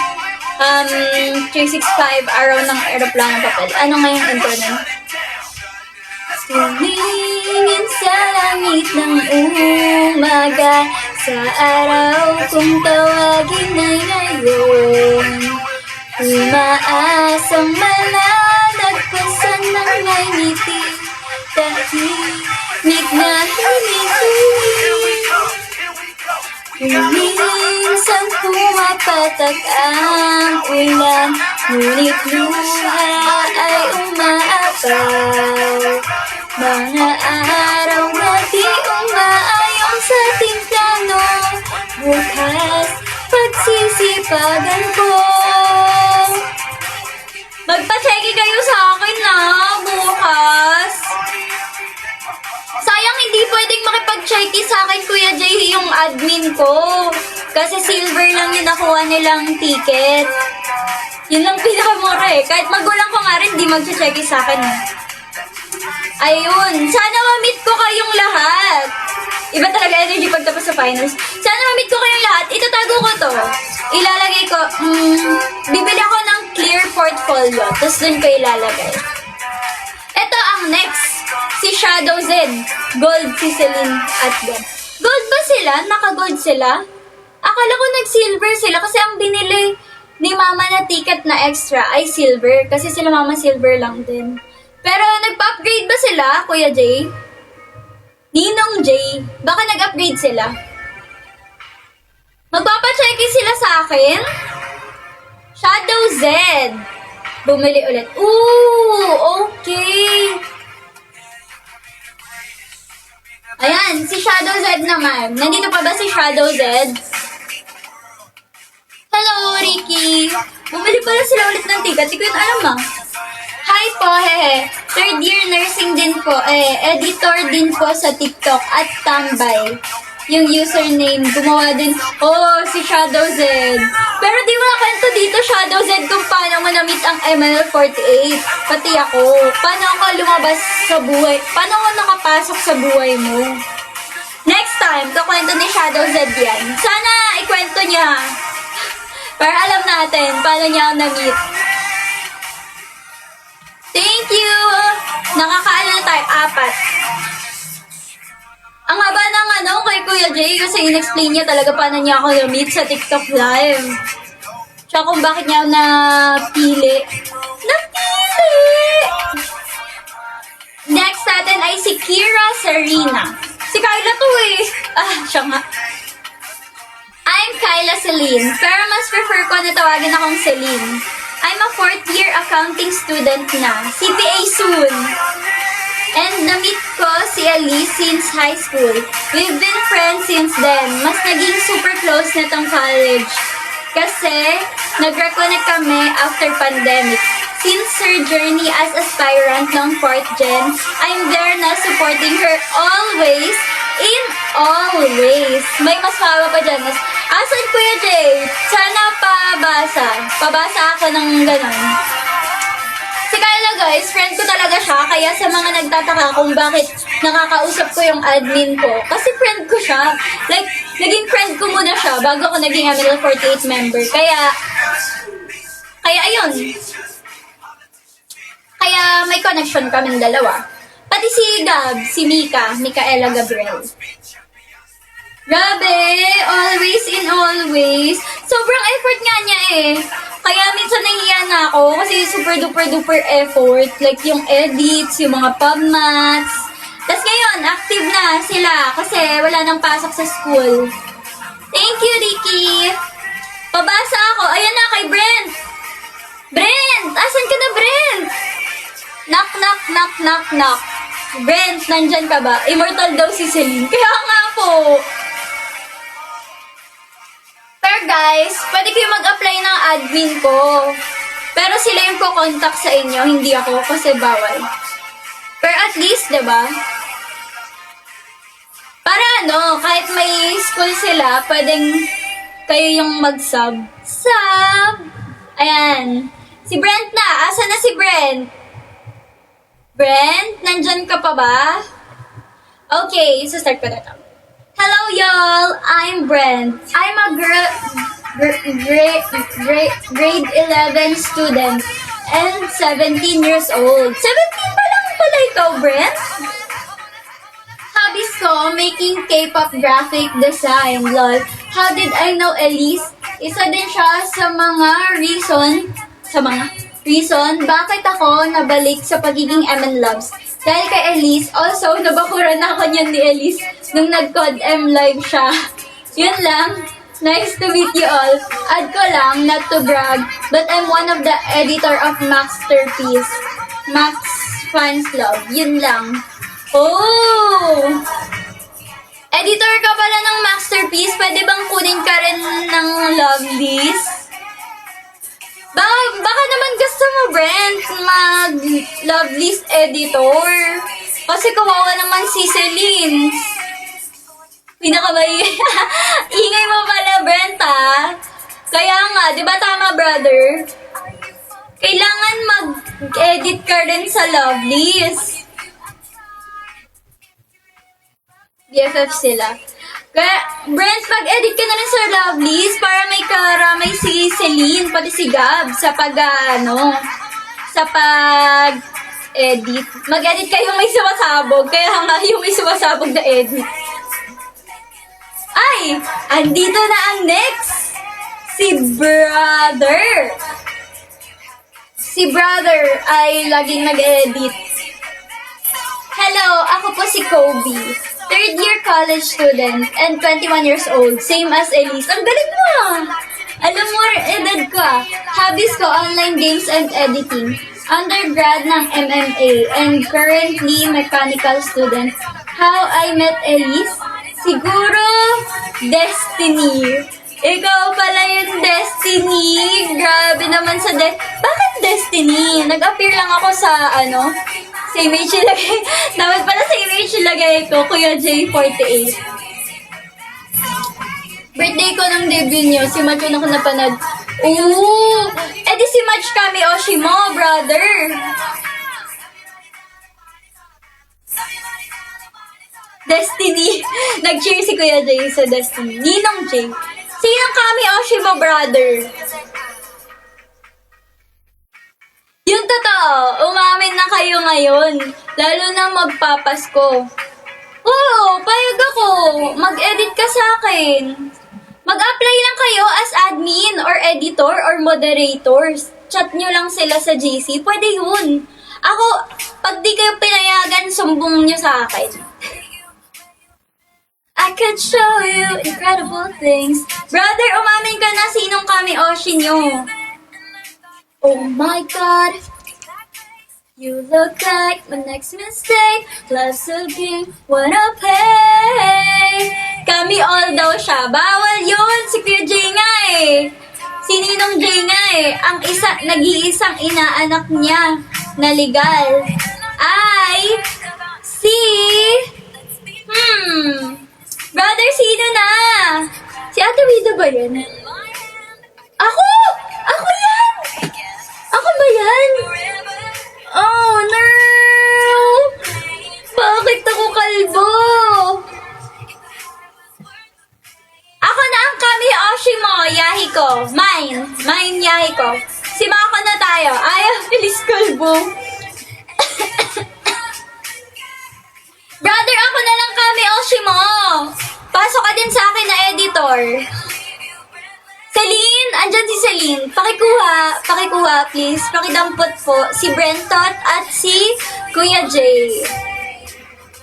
365 Araw ng Aeroplano Papel. Ano nga yung intro nun? Tumingin sa langit ng umaga sa araw kung tawagin ay ngayon. Umaasang malalagpasan ng may ngiti, tahimik na hinihiling. Minsan pumapatak ang ulan, ngunit luha ay umaapaw. Mga araw na di umaayon sa ating plano, bukas pagsisipagan ko. Magpa-checky kayo sa akin na bukas. Sayang hindi pwedeng makipag-checky sa akin, Kuya Jay, yung admin ko. Kasi silver lang yung nakuha nilang ticket. Yun lang pinakamura eh. Kahit magulang ko nga rin, di mag-checky sa akin. Ayun. Sana ma-meet ko kayong lahat. Iba talaga energy pagtapos sa finals. Sana ma-meet ko kayong lahat. Itatago ko to. Ilalagay ko, bibili ako ng clear portfolio. Tapos dun ko ilalagay. Ito ang next. Si Shadow Z. Gold si Celine at Gwen. Gold ba sila? Naka-gold sila? Akala ko nag-silver sila kasi ang binili ni mama na ticket na extra ay silver. Kasi sila mama silver lang din. Pero nagpa-upgrade ba sila, Kuya Jay? Ninong Jay, baka nag-upgrade sila? Magpapachecky sila sa akin? Shadow Z. Bumili ulit. Ooh, okay. Ayan, si Shadow Z naman. Nandito pa ba si Shadow Z? Hello, Ricky. Bumili pala sila ulit ng ticket. Di ko yun alam ah. Hi po, hehe. Third year nursing din po. Editor din po sa TikTok at Tambay. Yung username, gumawa din. Oh, si Shadow Z. Pero di mo nakwento dito, Shadow Z, kung paano mo na-meet ang ML48. Pati ako. Paano ako lumabas sa buhay? Paano ako nakapasok sa buhay mo? Next time, kakwento ni Shadow Z yan. Sana ikwento niya. Para alam natin paano niya ako na-meet. Thank you! Nakakaano na tayo, 4. Ang haba ng kay Kuya Jay kasi in-explain niya talaga paano niya ako na-meet sa TikTok live. Tsaka kung bakit niya ako napili. Next natin ay si Kira Serena. Si Kyla to eh. Siya nga. I'm Kyla Celine, pero mas prefer ko na tawagin akong Celine. I'm a 4th year accounting student na. CPA soon. And na-meet ko si Elise since high school. We've been friends since then. Mas naging super close na tong college. Kasi nag-reconnect kami after pandemic. Since her journey as aspirant ng 4th gen, I'm there na supporting her always, in all ways. May mas mahaba pa dyan. Asan Kuya Jay? Sana pabasa. Pabasa ako ng ganon. Si Kyla guys, friend ko talaga siya. Kaya sa mga nagtataka kung bakit nakakausap ko yung admin ko. Kasi friend ko siya. Like, naging friend ko muna siya bago ako naging ML48 member. Kaya ayun. Kaya may connection kaming dalawa. Pati si Gab, si Micaela Gabriel. Grabe, always in always. Sobrang effort nga niya eh. Kaya minsan nahiya na ako kasi super duper effort. Like yung edits, yung mga pubmats. Tapos ngayon, active na sila kasi wala nang pasok sa school. Thank you, Ricky. Pabasa ako. Ayan na kay Brent. Brent! Asan ka na, Brent? Knock, knock, knock, knock, knock. Brent, nandyan ka ba? Immortal daw si Celine. Kaya nga po. Pero guys, pwede kayo mag-apply ng admin ko. Pero sila yung ko-contact sa inyo, hindi ako kasi bawal. Pero at least, diba? Para kahit may school sila, pwedeng kayo yung mag-sub. Sub! Ayan. Si Brent na. Asa na si Brent? Brent, nandyan ka pa ba? Okay, so start ko na to. Hello, y'all! I'm Brent. I'm a grade 11 student and 17 years old. 17 pa lang pala ikaw, Brent? Hobbies ko, making K-pop graphic design, lol. How did I know Elise? Isa din siya sa mga reason bakit ako nabalik sa pagiging MN Loves. Dahil kay Elise, also, nabakuran ako niyan ni Elise nung nag-Cod M live siya. Yun lang. Nice to meet you all. Add ko lang, not to brag, but I'm one of the editor of Masterpiece. Max Fans Love. Yun lang. Oh! Editor ka pala ng Masterpiece. Pwede bang kunin ka rin ng Lovelies? Baka naman gusto mo, Brent, mag-Lovelies editor. Kasi kawawa naman si Celine. Pinakamay. Ingay mo pala, Brent, ha? Kaya nga, di ba tama, brother? Kailangan mag-edit ka rin sa Lovelies. BFF sila. Kaya, Brent, mag-edit ka na rin sa Lovelies para may karamay si Celine, pati si Gab sa sa pag-edit. Mag-edit kayo may sumasabog, kaya nga yung may sumasabog na edit. Ay! Andito na ang next! Si Brother! Si Brother ay laging nag-edit. Hello, ako po si Kobe. Third year college student and 21 years old. Same as Elise. Ang galing mo! Alam mo, edad ko ah. Hobbies ko, online games and editing. Undergrad ng MMA and currently mechanical student. How I met Elise? Siguro, Destiny. Ikaw pala yung Destiny. Grabe naman sa Bakit Destiny? Nag-appear lang ako sa sa image ilagay. Dapat pala sa image ilagay ko, Kuya J48. Birthday ko ng debut niyo, si Match na ko napanood. Ooh! Eh di si Match kami, Oshi mo, brother. Destiny. Nag-cheer si Kuya J sa Destiny. Ninong J. Sinong kami, Oshi mo, brother? Yung totoo, umamin na kayo ngayon. Lalo na magpapasko. Oo, payag ako. Mag-edit ka sa akin. Mag-apply lang kayo as admin or editor or moderators. Chat nyo lang sila sa GC. Pwede yun. Ako, pag di kayo pinayagan, sumbong nyo sa akin. I could show you incredible things. Brother, umamin ka na sinong kami Oshi nyo. Oh my God, you look like my next mistake. Love's a game, wanna pay. Kami all daw siya. Bawal yun, si Kuya J nga eh. Si Ninong J nga eh. Ang nag-iisang inaanak niya na legal ay si... Brother, sino na? Si Ate Wida ba yan? Ako! Ako yan! Ako ba yan? Oh, no! Bakit ako kalbo? Ako na ang kami Oshi mo, yahi ko. Mine yahi ko. Simako na tayo. Ayaw, bilis kalbo. Brother, ako na lang kami Oshi mo. Pasok ka din sa akin na editor. Celine, andyan si Celine. Pakikuha please. Pakidampot po si Brentot at si Kuya J.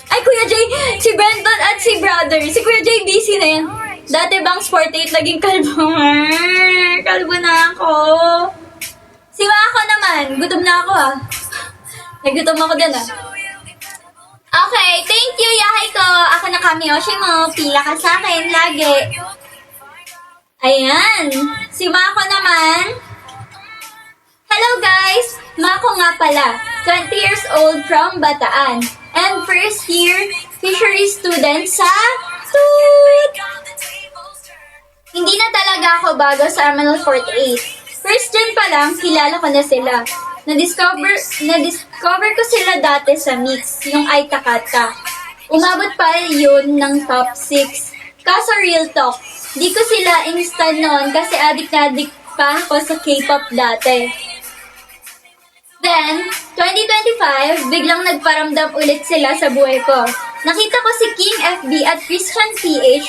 Ay, Kuya J, si Brentot at si Brother. Si Kuya J, busy na yan. Dati bang Sport 8, naging kalbo. Kalbo na ako. Siwa ako naman. Gutom na ako ah. Nagutom ako din ah. Okay, thank you, yahay ko. Ako na kami, Oshi mo. Pila ka sa akin lagi. Ayan. Si Mako naman. Hello guys. Mako nga pala. 20 years old from Bataan. And first year fishery student sa Toot! Hindi na talaga ako bago sa ML48. First gen pa lang, kilala ko na sila. Na-discover ko sila dati sa Mix, yung Ay Takata. Umabot pa yun ng top 6. Kaso real talk, di ko sila instan noon kasi adik-adik pa ako sa K-pop dati. Then, 2025, biglang nagparamdam ulit sila sa buhay ko. Nakita ko si King FB at Christian PH,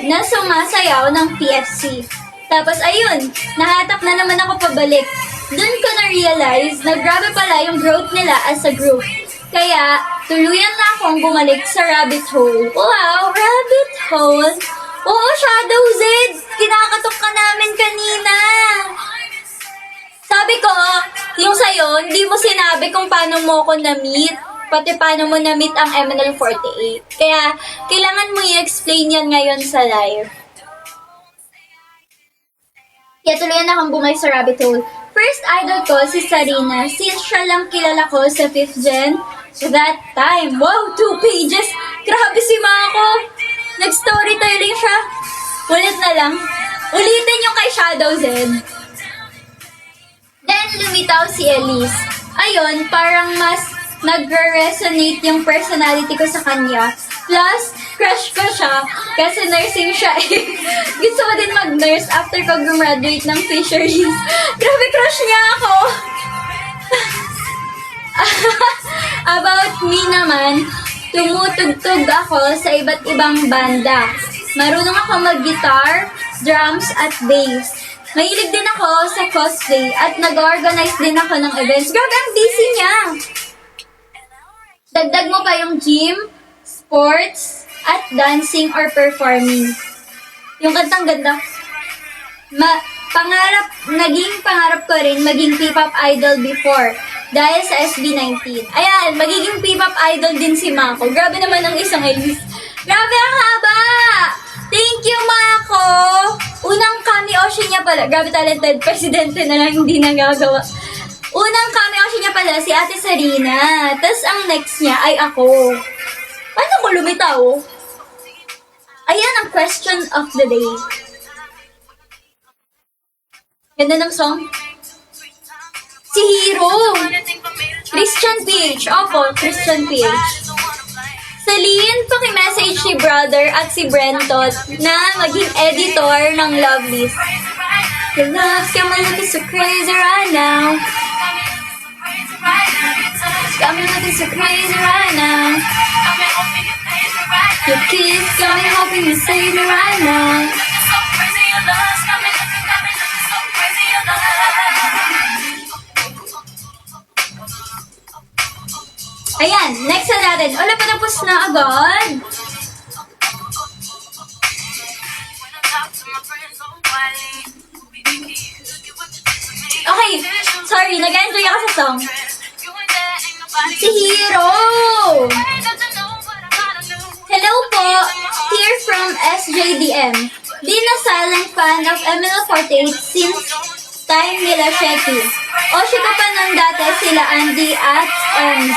na sumasayaw ng PFC. Tapos ayun, nahatak na naman ako pabalik. Doon ko na-realize na grabe pala yung growth nila as a group. Kaya, tuluyan na akong bumalik sa rabbit hole. Wow, rabbit hole? Oo, Shadow Z! Kinakatok ka namin kanina! Sabi ko, yung sa'yo, hindi mo sinabi kung paano mo ako na-meet, pati paano mo na-meet ang MNL48. Kaya, kailangan mo i-explain yan ngayon sa live. Kaya tuloy na akong bumalik sa rabbit hole. First idol ko, si Sarina, since siya lang kilala ko sa 5th gen. That time, wow, 2 pages! Grabe si Mako! Nag-storytelling siya. Ulit na lang. Ulitin yung kay Shadow Z. Then, lumitaw si Elise. Ayun, parang mas nag-resonate yung personality ko sa kanya. Plus, crush ko siya kasi nursing siya eh. Gusto ko din mag-nurse after ko graduate ng fisheries. Grabe, crush niya ako! About me naman, tumutugtog ako sa iba't ibang banda. Marunong ako mag-guitar, drums, at bass. Mahilig din ako sa cosplay at nag-organize din ako ng events. Grabe, ang busy niya! Dagdag mo pa yung gym, sports, at dancing or performing. Yung kantang ganda. Naging pangarap ko rin maging P-pop idol before dahil sa SB19. Ayan, magiging P-pop idol din si Mako. Grabe naman ang isang Elise. Grabe ang haba! Thank you, Mako! Unang cameo niya pala. Grabe talented. Presidente na lang hindi nagagawa. Unang cameo niya pala si Ate Sarina. Tapos ang next niya ay ako. Paano ko lumitaw? Ayan ang question of the day. Ganda ng song. Si Hero. Christian PH. Opo, Christian PH. Celine, paki-message si brother at si Brentot na maging editor ng Lovelist. Your love's got me looking so crazy right now. Got me looking so crazy right now. Your kiss got me hoping you save me right now. Ayan, next na natin. Wala pa tapos na agad. Okay, sorry, nag-enjoy ako sa song. Si Hero! Hello po, here from SJDM. Been a silent fan of ML48 since time nila Sheki. Oshi ko pa nun dati sila Andy at Ems.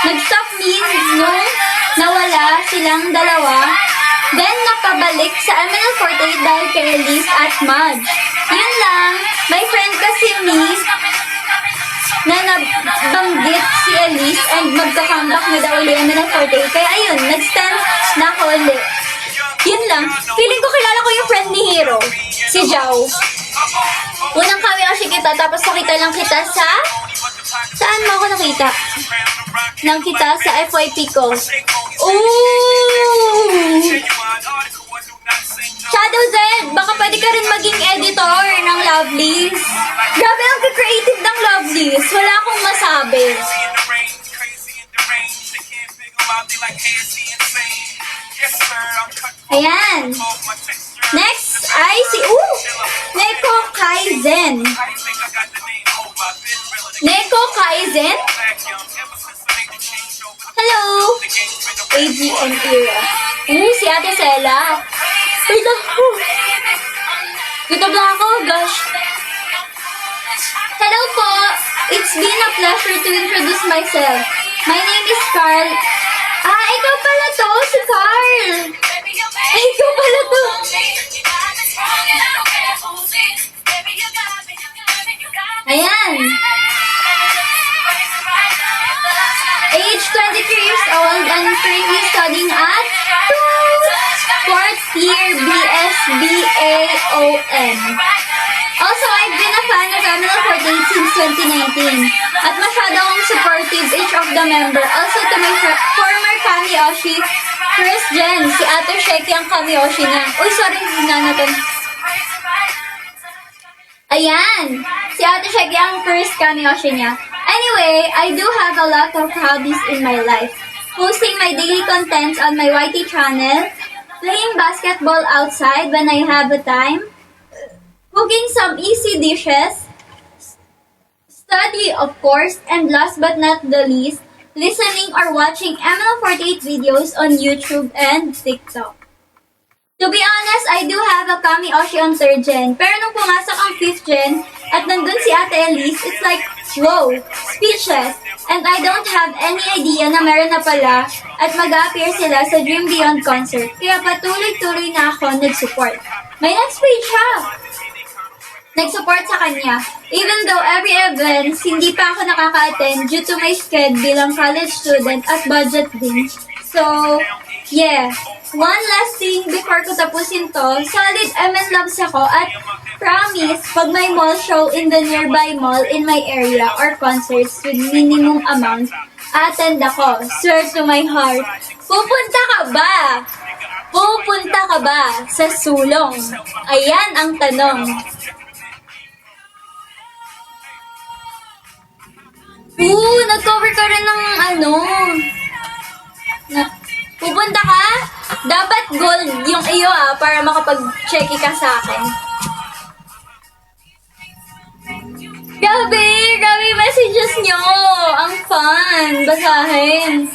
Nag-stop me nung nawala silang dalawa. Then napabalik sa ML48 dahil kay Elise at Madge. Yun lang, my friend kasi Miss na nabanggit si Elise and magka-comeback na daw ulit ML48. Kaya ayun, nag-stand na ako ulit. Yun lang, feeling ko kilala ko yung friend ni Hero, si Jao. Unang kami ako kita, tapos nakita lang kita sa... Saan mo ako nakita? Nang kita sa FYP ko. Ooh! Shadow Z, baka pwede ka rin maging editor ng Lovelist. Grabe ang creative ng Lovelist. Wala akong masabi. Ayan. Next ay si Neko Kaizen. Neko Kaizen? Hello! AGN era. Si Ate Sela. Wait lang. Gutom lang ako, gosh. Hello po! It's been a pleasure to introduce myself. My name is Carl. pala to, si Carl. Ay, ikaw pala to. Ayan. Age 23 years old and currently studying at 4th year BSBAOM. Also, I've been a fan of ML48 since 2019 at masyado akong supportive each of the member. Also, to my former Kamioshi, Chris Jen, si Ate Sheki ang Kamioshi niya. Uy, sorry, nanatan. Ayan! Si Ate Shaggy ang first Kamioshi niya. Anyway, I do have a lot of hobbies in my life. Posting my daily contents on my YT channel, playing basketball outside when I have the time, cooking some easy dishes, study of course, and last but not the least, listening or watching ML48 videos on YouTube and TikTok. To be honest, I do have a Kamioshi on 3rd gen. Pero nung pumasok ang 5th gen, at nandun si Ate Elise, it's like, whoa, speechless. And I don't have any idea na meron na pala at mag-appear sila sa Dream Beyond concert. Kaya patuloy-tuloy na ako nag-support. May next page siya! Nag-support sa kanya. Even though every events, hindi pa ako nakaka-attend due to my schedule bilang college student at budget din. So, yeah. One last thing before ko tapusin to, solid MN loves ako at promise, pag may mall show in the nearby mall in my area or concerts with minimum amount, attend ako. Swear to my heart. Pupunta ka ba? Pupunta ka ba sa sulong? Ayan ang tanong. Nag-cover ka rin ng pupunta ka? Dapat gold yung iyo para makapag-checky ka sa akin. Grabe yung messages nyo. Ang fun. Basahin.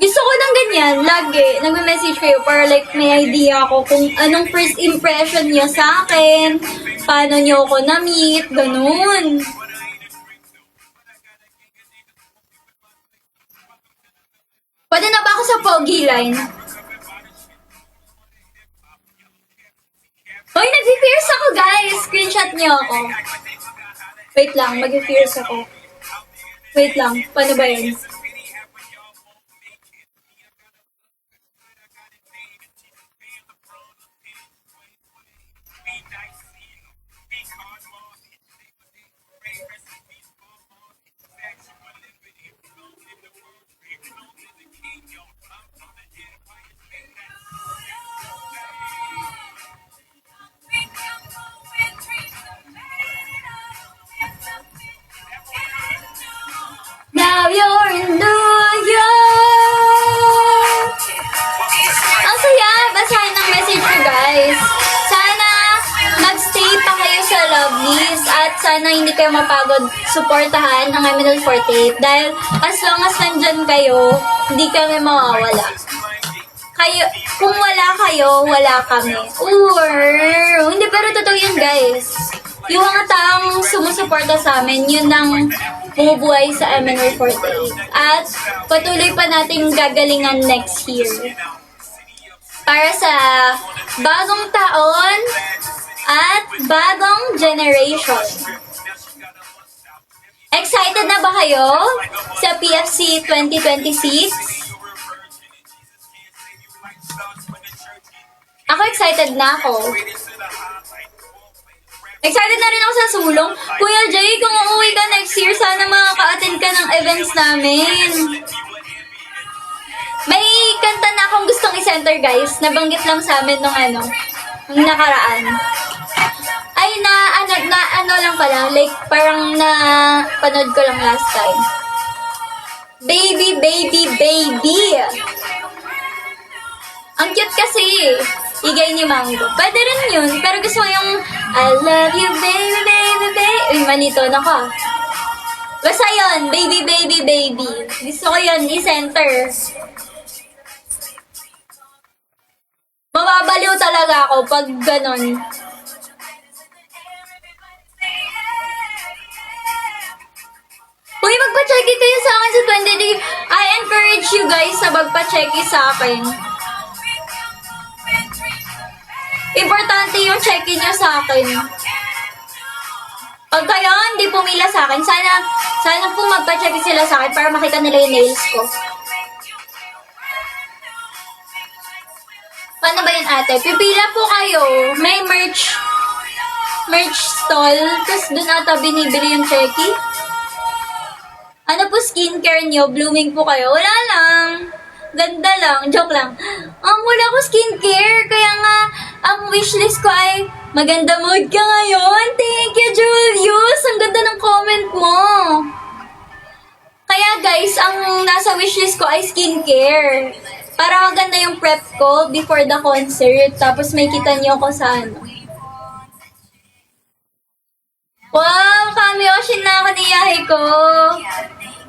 Gusto ko ng ganyan. Lagi. Nagme-message kayo para like may idea ako kung anong first impression nyo sa akin. Paano nyo ako na-meet. Ganun. Pwede na ba ako sa Pogi line? Hoy, nag-fierce ako guys! Screenshot niyo ako. Wait lang, mag-fierce ako. Wait lang, paano ba yun? Now you're in New York! Ang saya! Basahin ang message ko, guys. Sana mag-stay pa kayo sa Lovelies at sana hindi kayo mapagod supportahan ang ML48 dahil as long as nandyan kayo, hindi kami mawawala. Kung wala kayo, wala kami. Hindi, pero totoo yun, guys. Yung mga taong sumusuporta sa amin, yun ang bumubuhay sa ML48. At patuloy pa nating gagalingan next year. Para sa bagong taon at bagong generation. Excited na ba kayo sa PFC 2026? Ako excited na ako. Excited na rin ako sa sulong. Kuya Jay, kung uuwi ka next year, sana makaka-attend ka ng events namin. May kanta na akong gustong i-center, guys. Nabanggit lang sa amin nung nung nakaraan. Ay, ano lang pala. Like, parang panood ko lang last time. Baby, baby, baby. Ang cute kasi. Igay ni Mango. Pwede rin yun. Pero gusto ko yung I love you, baby, baby, baby. Uy, manito na ka. Basta yun. Baby, baby, baby. Gusto ko yun i-center. Mababaliw talaga ako pag ganon. Uy, magpa-check kayo sa akin sa 23. I encourage you guys na magpa-check sa akin. Importante yung check-in nyo sa akin. Pag kayo hindi pumila sa akin, sana po magpa-check sila sa akin para makita nila yung nails ko. Paano ba yun, ate? Pipila po kayo. May merch stall. Tapos doon ata binibili yung checky. Ano po skincare nyo? Blooming po kayo? Wala lang. Ganda lang. Joke lang. Wala ko skincare. Kaya nga, ang wishlist ko ay maganda mood ka ngayon. Thank you, Julius. Ang ganda ng comment mo. Kaya guys, ang nasa wishlist ko ay skincare. Para maganda yung prep ko before the concert. Tapos may kita niyo ako sa ano. Wow, Kami-Oshin na ako ni Yahay ko.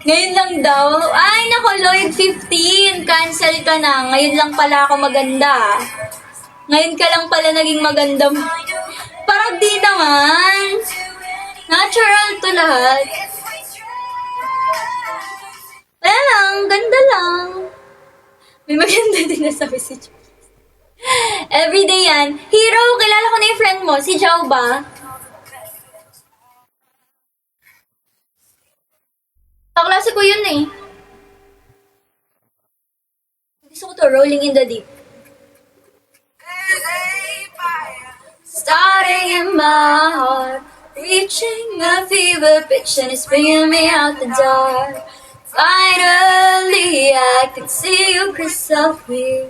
Ngayon lang daw. Ay, nako, Lloyd 15. Cancel ka na. Ngayon lang pala ako maganda. Ngayon ka lang pala naging maganda. Parang di naman. Natural to lahat. Wala lang, ganda lang. May maganda din na sabi si Joe. Everyday yan. Hero, kilala ko na yung friend mo. Si Joe ba? Kaklase ko yun eh. Gusto ko to, Rolling in the Deep. Starting in my heart, reaching a fever pitch and it's bringing me out the dark. Finally, I can see you crystal clear.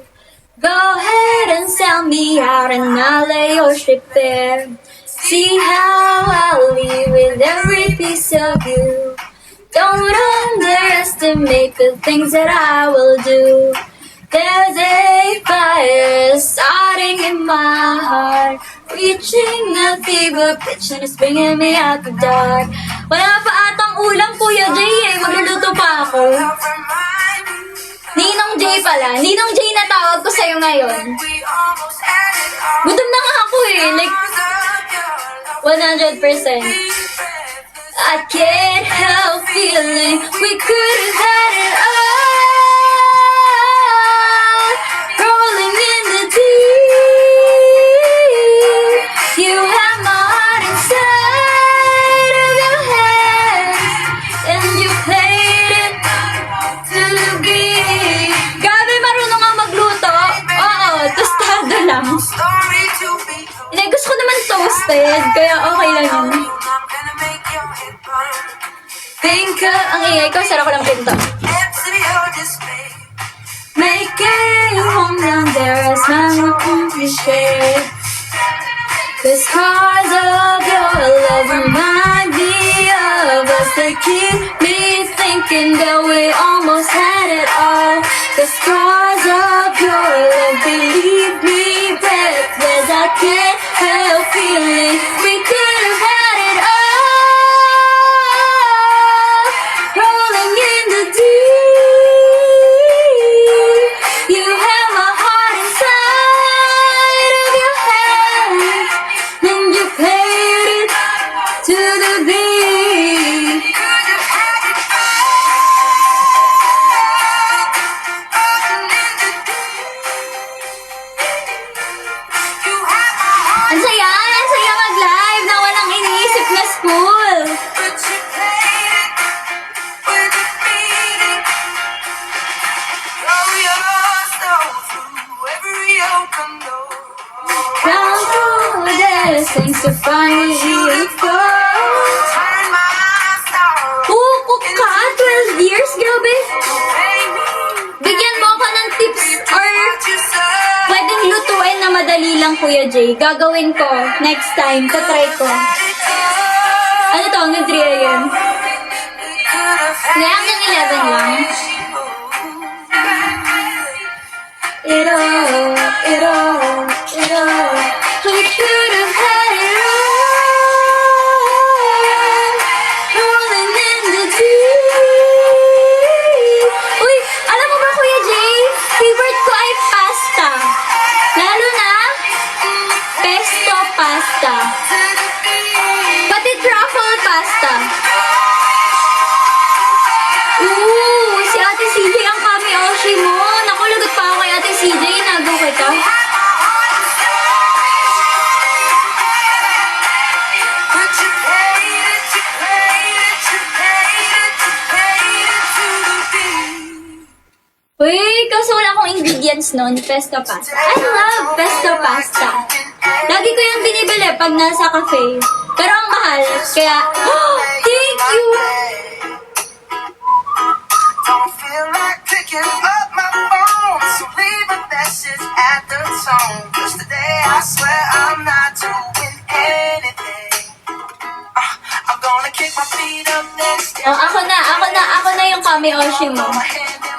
Go ahead and sell me out and I'll lay your ship bare. See how I'll leave with every piece of you. Don't underestimate the things that I will do. There's a fire starting in my heart, reaching a fever pitch and it's bringing me out the dark. Wala pa atang ulam, Kuya Jay eh. Magluluto pa ako. Ninong Jay pala. Ninong Jay na tawag ko sa'yo ngayon. Gutom na nga ako eh. Like, 100%. I can't help feeling we could have had it all. Rolling in the deep. You have my heart inside of your hands, and you played it to the beat. Grabe, marunong nga magluto. Oo, tostado lang. Gusto ko naman toasted, kaya okay lang yun. Ang ingay ko, sarap ko lang pinto. Make it home down there as my own cliche. The scars of your love remind me of us. They keep me thinking that we almost had it all. The scars of your love, they leave me breathless. I can't help feeling we could have had it all. Rolling in the deep. You have my heart inside of your hands, and you played it to the beat. Ang saya mag-live na walang iniisip na school. Down through the days, things to find you go. Cook ka? 12 years? Grabe. Bigyan mo ako ng tips or pwedeng lutuin na madali lang, Kuya Jay. Gagawin ko next time. Tatry ko. Ano to? Hanggang 3 a.m. Ngayon hanggang 11 lang. It all. We could have had it all. Rolling in the deep. Uy, alam mo ba, Kuya Jay? Favorite ko ay pasta. Lalo na, pesto pasta. Pati truffle pasta. ingredients nun, pesto pasta. I love pesto pasta. Lagi ko yung binibili pag nasa cafe. Pero ang mahal, kaya, thank you! Don't feel like picking up my phone, so leave a message at the tone. 'Cause today I swear I'm not doing anything. I'm gonna kick my feet up next. Oh, ako na yung kami Oshi mo.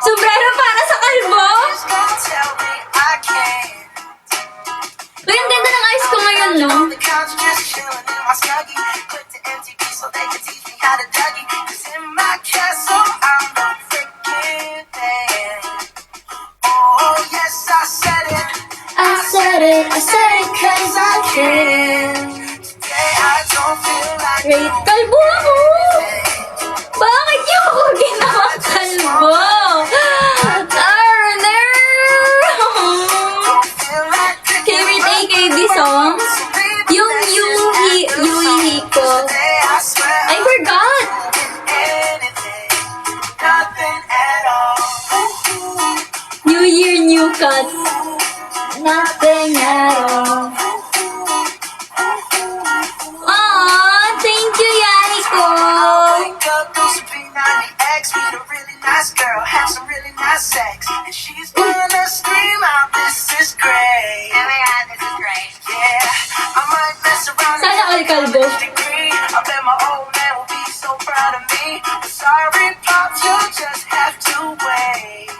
Sombrero para sa kalbo? Just gonna tell me I can't. Uy, ang ganda ng eyes ko ngayon, no? On the couch, just chilling in my snuggie. Click the MTV so they can teach me how to dougie. 'Cause in my castle, I'm the freaking man. Oh, yes, I said it. I said it 'cause I can. Today I don't feel like Great kalbo ako! Bakit niyo ako ginawa kalbo? Arner! don't feel like picking Favorite AKB song? Yung Yuhi ko. Today I swear I forgot! anything, nothing at all. New Year, new cut. Nothing at all. Aw, thank you, Yaniko! Wake up, do some P90X, meet a really nice girl, have some really nice sex, and she's gonna scream out, "This is great!" Oh my God, this is great! Yeah, I might mess around Sana all kalbo. degree. I bet my old man will be so proud of me. But sorry, pops, you'll just have to wait.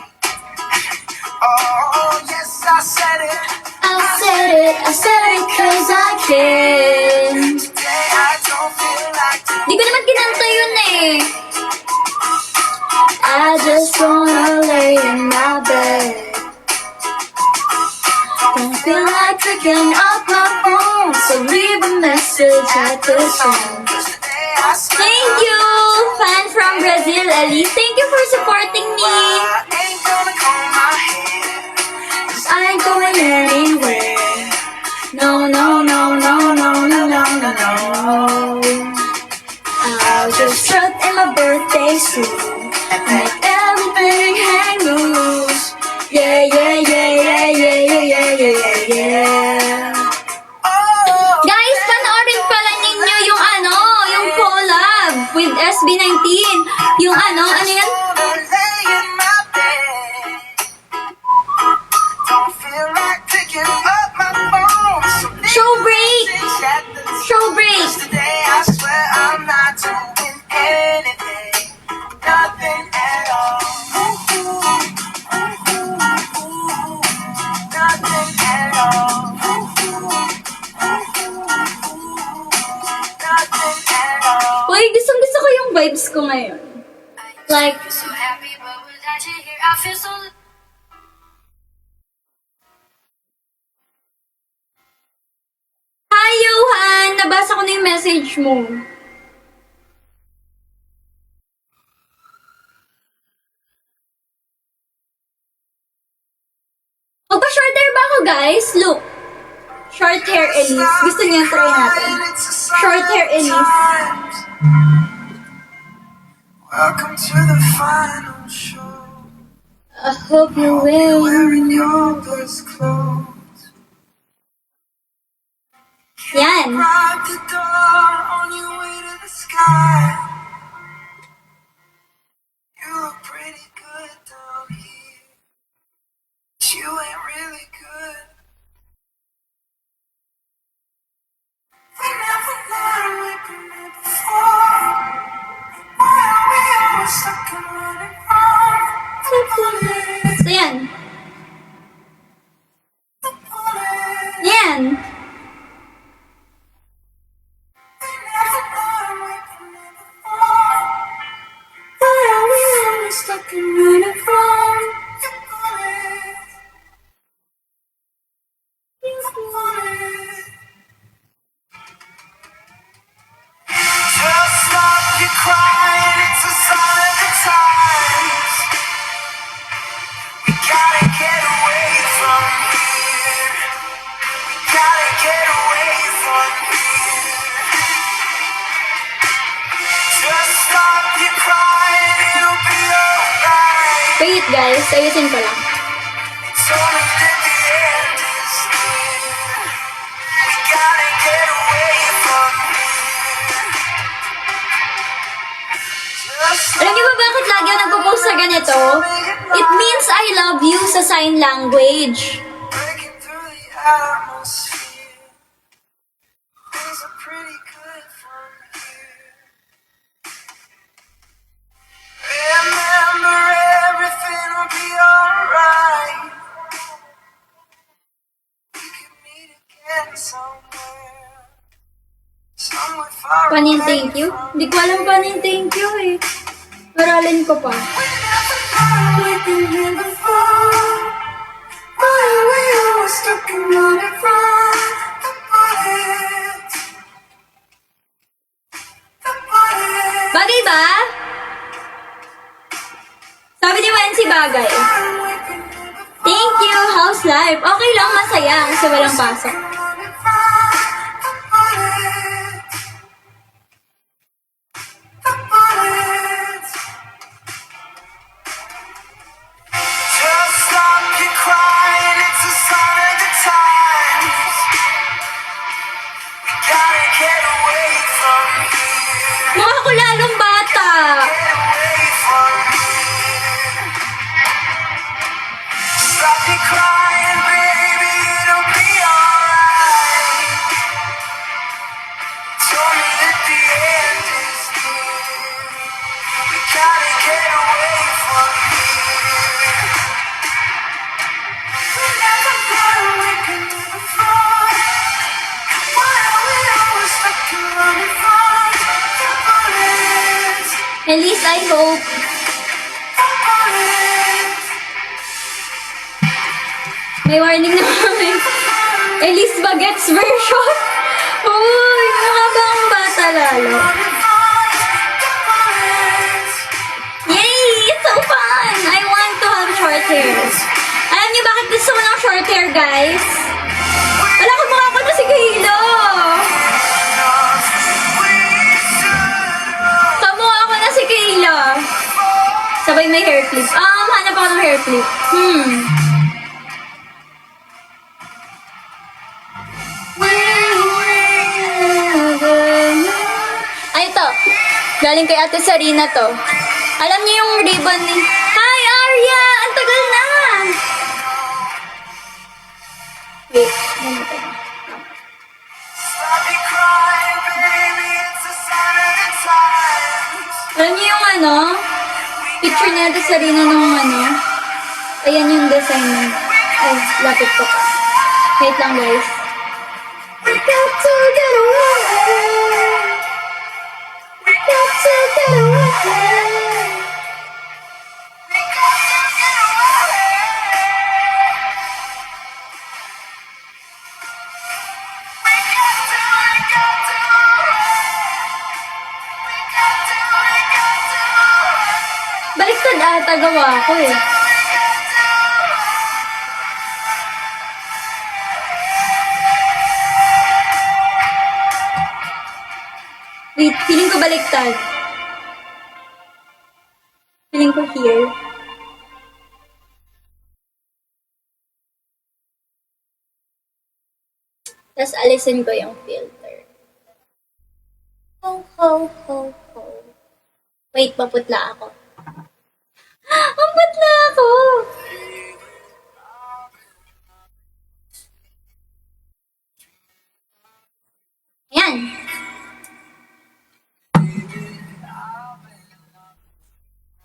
Oh, yes, I said it. I said it 'cause I can. Today I don't feel like Di ko naman kinanta yun eh. I just wanna lay in my bed. Don't feel like picking up my phone, so leave a message at the tone. today I swear Thank you, fan from Brazil, Ellie. Thank you for supporting me. I ain't gonna comb my hair. I ain't going anywhere. No, no, no, no, no, no, no, no, no. I'll just strut in my birthday suit and make everything hang loose. Yeah, yeah, yeah, yeah, yeah, yeah, yeah, yeah, yeah. Oh, Guys, panoorin pala ninyo yung yung collab with SB19. Yung ano yan? wanna lay in my bed. Don't feel like picking up my phone. So leave Show a break! message at the Show break! Today I swear I'm not doing anything, nothing at all. Nothing at all. Nothing at all. Uy, gusto ko yung vibes ko ngayon. Like, So happy, but without you here, I feel so. hi Johan! Nabasa ko na yung message mo. Magpa-short hair ba ako, guys? Look. Short hair Elise. Gusto niyo try natin. Short hair Elise. Welcome to the final show. I hope you Wearing win. your best clothes. Yan. Rock the door on your way to the sky. You look pretty good down here. But you ain't really good. We never learned we could live before. Why are we always stuck and running from the police? So yan. The police. Yan. We never learned we could live before. Why are we always stuck and running from the police? The police. Just stop your crying, it's a sign of the times. We gotta get away from here. We gotta get away from here. Just stop your crying, it'll be alright. Wait guys, ayusin ko lang. ganito, it means I love you sa sign language. Breaking through the atmosphere. Things are pretty good from here. Remember, everything will be alright. We can meet again somewhere. Somewhere far Paano yung away thank you? from Hindi ko alam paano yung thank you eh. Aralin ko pa. We never thought we'd been here before. Why are we always stuck and running from the bullets? The bullets. Bagay ba? Sabi ni Wency bagay. Thank you, how's life? Okay lang, masaya kasi walang pasok. Just stop your crying, it's a sign of the times. We gotta get away from here. Mukha ko lalong bata. Get away from here. Stop your crying, baby, it'll be alright. Told me that the end is near. We gotta get away from here. We never thought we could live before. Why are we always stuck and running from the bullets? At least I hope. The bullets. May warning na kami. Elise Bagets version. Uy, mukha ba ang bata lalo? Running from the bullets. Yay! It's so fun! I want to have short hair. Alam niyo bakit gusto ko ng short hair, guys? Wala ko mukha ko na si Kayla. Kamukha ko na si Kayla. Sabay may hair clip. Hanap ako ng hair clip. Ay, ito. Galing kay Ate Sarina to. Alam niyo yung ribbon ni... Hi, Arya! Ang tagal na! Wait. Stop your crying, baby, it's a sign of the times. Alam niyo yung ano? Picture ni Ate Sarina nung ano? Ayan yung design niya. Ay, lapit ko pa. Wait lang, guys. We got to get away. We got to get away. We got to get away. We got to. Baliktad ata gawa ko eh. Wait, feeling ko baliktad. Feeling ko here. Tapos alisin ko yung filter. Ho, ho, ho, ho. Wait, paputla ako. Ang putla ako! Ayan.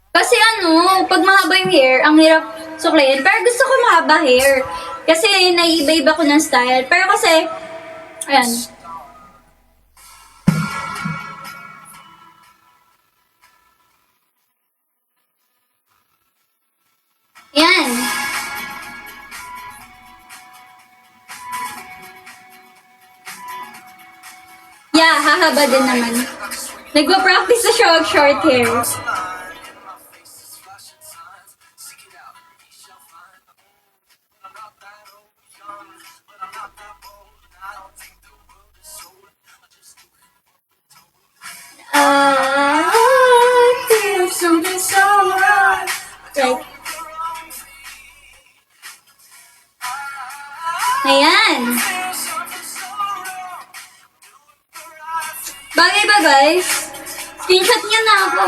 Kasi ano, pag mahaba yung hair, ang hirap suklayin. Pero gusto ko mahaba hair. Kasi naiiba-iba ko ng style. Pero kasi, ayan. Ayan. Yeah, hahaba din naman. Nagpa-practice na siya mag short hair. I feel something so wrong. Right. Ayan. Bagay ba, guys? Screenshot niyo na ako.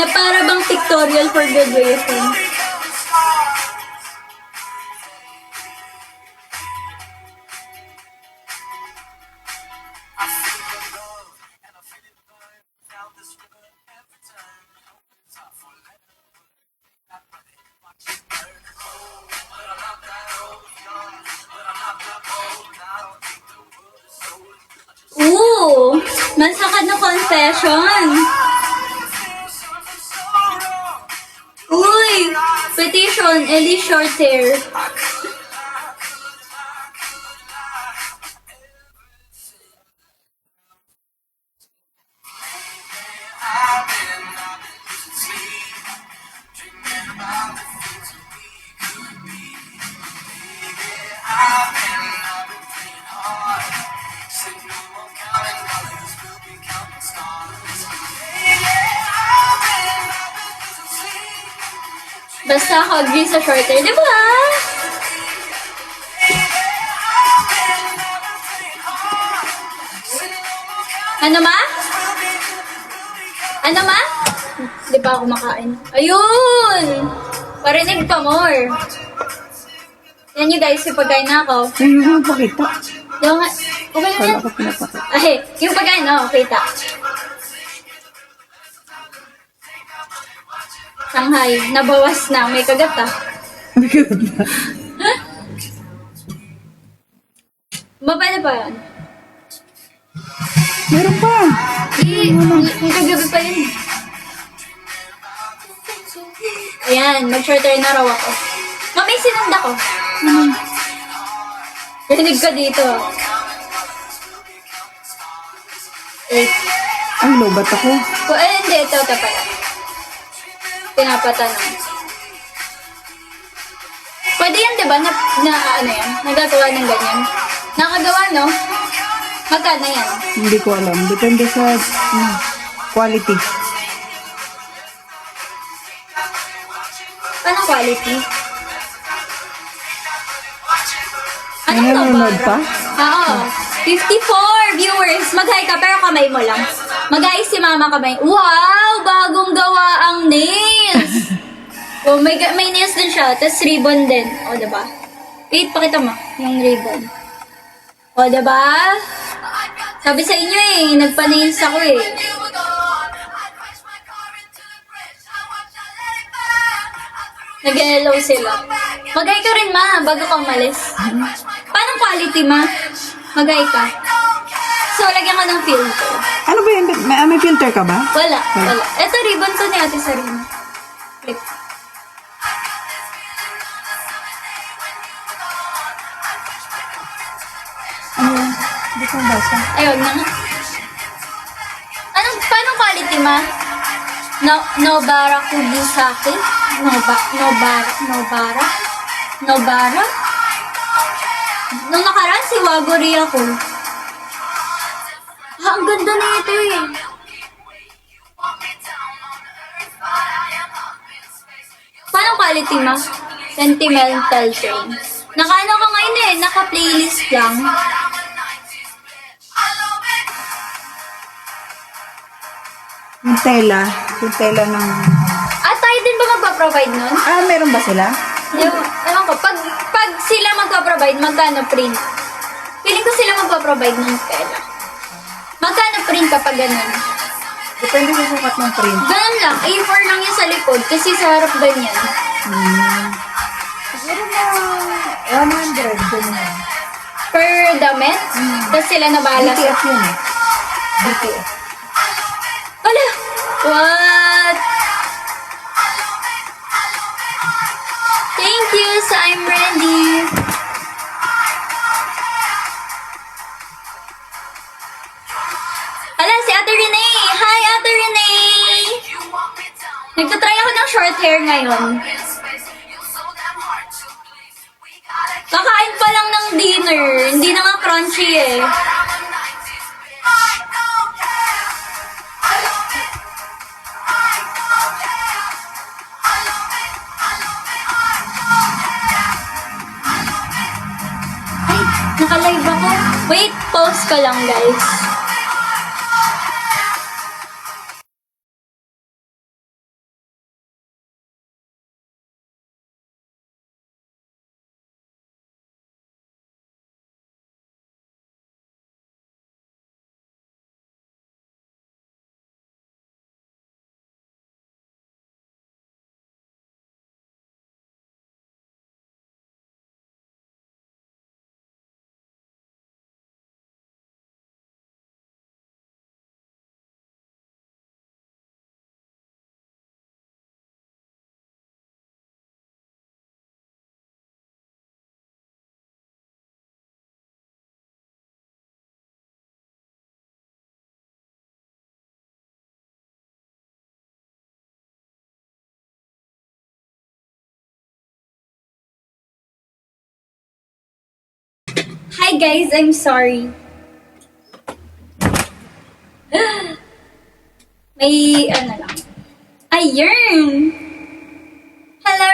Na para bang pictorial for graduation. Ooh! Mansakad na confession! Uy! Petition, Ellie short hair. Basta ako agree sa short hair, di ba? Ano ma? Ano ma? Di ba ako makain? Ayun! Parinig pa more. Yan you guys, yung pagkain na ako. Ayun yung pakita. Yung nga, okay na Wala yan. ko pinapakita. Ay, yung pagkain na, kita. Shanghai, nabawas na. May kagat ah. Mabala pa yan? Meron pa. Yung kagabi pa yun. Ayan, mag-shorter na raw ako. May sinanda ko. Rinig ka dito. Eh, Ang lobat ako. hindi, ito pala. Pinapatanong. Pwede yan, di ba? Ano yan? Nagagawa ng ganyan. Nakagawa, no? Magkano yan? Hindi ko alam. Depende sa quality. Anong quality? May nanonood pa? Oo. 54 viewers. Mag-hi ka, pero kamay mo lang. Mag-hi si mama kamay. Wow! Bagong gawa ang nails! Oh, may nails din siya. Tapos ribbon din. O, diba? Wait, pakita mo. Yung ribbon. O, diba? Sabi sa inyo eh, nagpa-nails ako eh. Nag-hello sila. Mag-hi ka rin, ma, bago ka umalis. Paano quality, ma? Mag-hi ka. So, lagyan ko ng filter. Ano ba yun? May filter ka ba? Wala. Ito, ribbon to ni Ate Sarina. Click. Ano? Hindi ko basa. Ayun na nga. Paano quality, ma? Nobara Kubisaki? Nobara? Nung nakaraan, si Wagori ako. Ang ganda na ito eh. Paano quality, ma? Sentimental Train. Naka-ano ko ngayon eh, naka-playlist lang. Yung tela. Yung tela ng... Tayo din ba magpa-provide nun? Meron ba sila? Yung, ewan ko, pag sila magpa-provide, magkano print? Feeling ko sila magpa-provide ng tela. Magkano print kapag ganun? Depende sa sukat ng print. Ganun lang, A4 lang yung sa likod, kasi sa harap ganyan. Siguro na 100. Ganyan. Per damit, tapos sila na bahala sa... BTF yun eh. BTF. Wala! What? Thank you, so I'm ready. Ala, si Ate Renee! Hi, Ate Renee! Nagtatry ako ng short hair ngayon. Kakain pa lang ng dinner. Hindi na nga crunchy eh. Ay, naka-live ako. Wait, pause ko lang guys. Hi guys, I'm sorry. May ano lang. Ayun! Hello!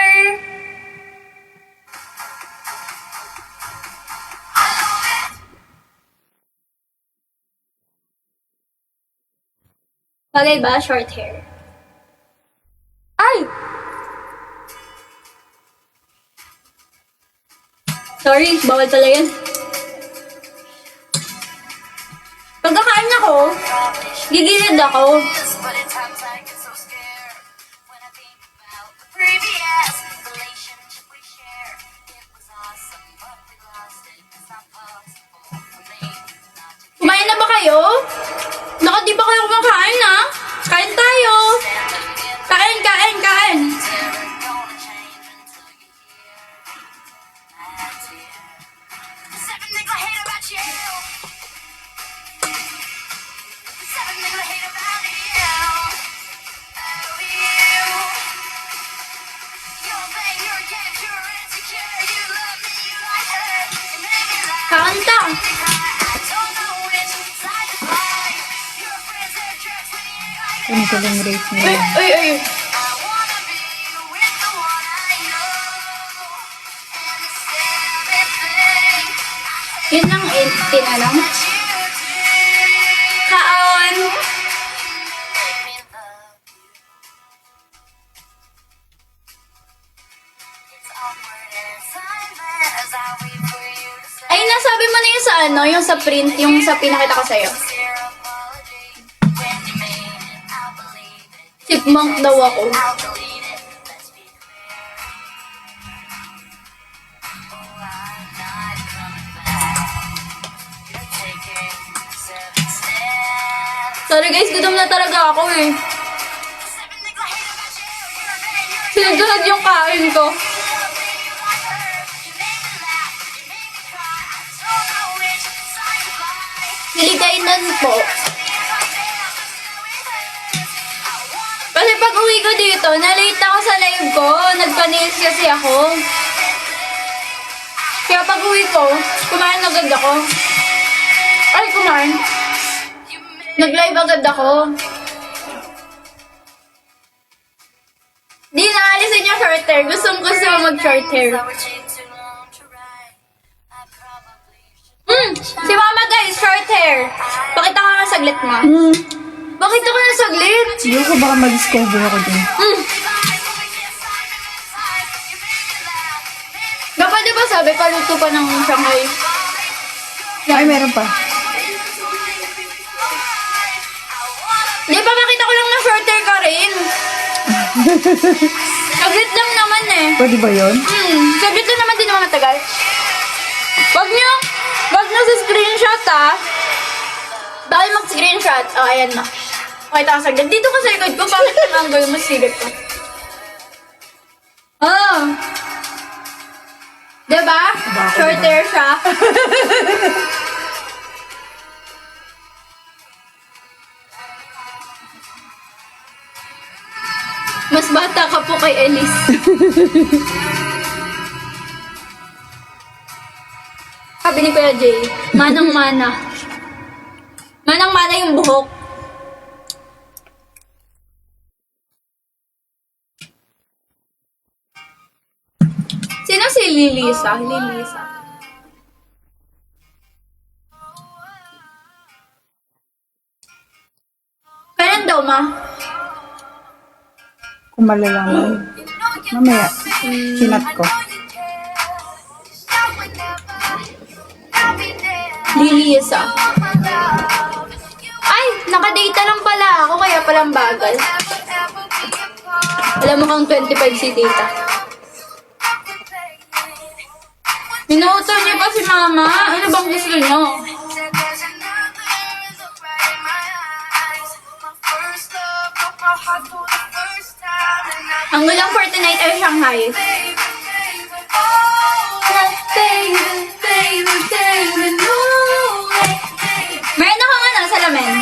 Bagay ba? Short hair. Ay! Sorry, bawal pala yan. Pagkakain ako, gigilid ako. But at times I get so scared when I think about the previous relationship we shared. It was awesome, but we lost it. It's not possible for me not to Kumain na ba kayo? Naku, di ba kayo kumakain ha? Kain tayo! Kain, kain, kain! never gonna change until you hear my tear. Seven things I hate about you. Seven things I hate about you. Oh, you. You're vain, you're against, you're insecure. You love me, you like her. You make me laugh. Kanta! I don't know which side to play. Your friends, they're jerks when you ain't like Ano ka lang rate Uy, nila? uy, uy! I wanna be with the one I know. And the seventh thing Yun lang, tinanong. that you do. Kaon! Make me love you. It's awkward and silent as I wait for you to say. Ay, nasabi mo na yung sa ano, yung sa print, yung sa pinakita ko sa'yo. Sincere apology. When you mean it, I'll believe it. Chipmunk daw ako. I'll delete it. Let's be clear. Oh, I'm not coming back. You're taking 7 steps. Sorry guys, gutom na talaga ako eh. 7 things I hate about you. You're a man, you're a Sinunod yung kain ko. you love me, you like her. You make me laugh, you make me cry. I don't know which side to fly. Niligainan po. If I fail, just know it hurts. I wanna Kasi pag uwi ko dito, na-late ako sa live ko. Nagpa-nails kasi ako. Kaya pag uwi ko, kumain agad ako. Ay, kumain. Nag-live agad ako. Di naalisin yung short hair. Gustong gusto mo mag-short hair. I would take too long to write. I probably should. Si mama guys, short hair. Pakita ko nga saglit mo. Bakit ako na saglit? Hindi ko baka ma-discover ako din. Dapat di ba sabi, paluto pa ng Shanghai. Ay, meron pa. Di ba makita ko lang na short hair ka rin? Saglit lang naman eh. Pwede ba yun? Saglit lang naman, di naman matagal. Wag nyo sa screenshot ah. Bawal mag-screenshot. Oh, ayan na. Pakita ka saglit. Dito ka sa likod ko, bakit ang angle mo sigat ko? Oh. Diba? Short hair siya. Mas bata ka po kay Elise. Sabi ni Kuya Jay, manang-mana. Manang-mana yung buhok. Sino si Lilisa? Lilisa. Kailan daw, ma? Kung malalaman. Mamaya, sinat ko. Lilisa. Ay, nakadata lang pala ako, kaya palang bagal. Alam mo kang 25 si data. Minuto niyo pa si mama. Ano bang gusto niyo? Ang gulang for tonight ay Shanghai. Meron akong ano, salamin.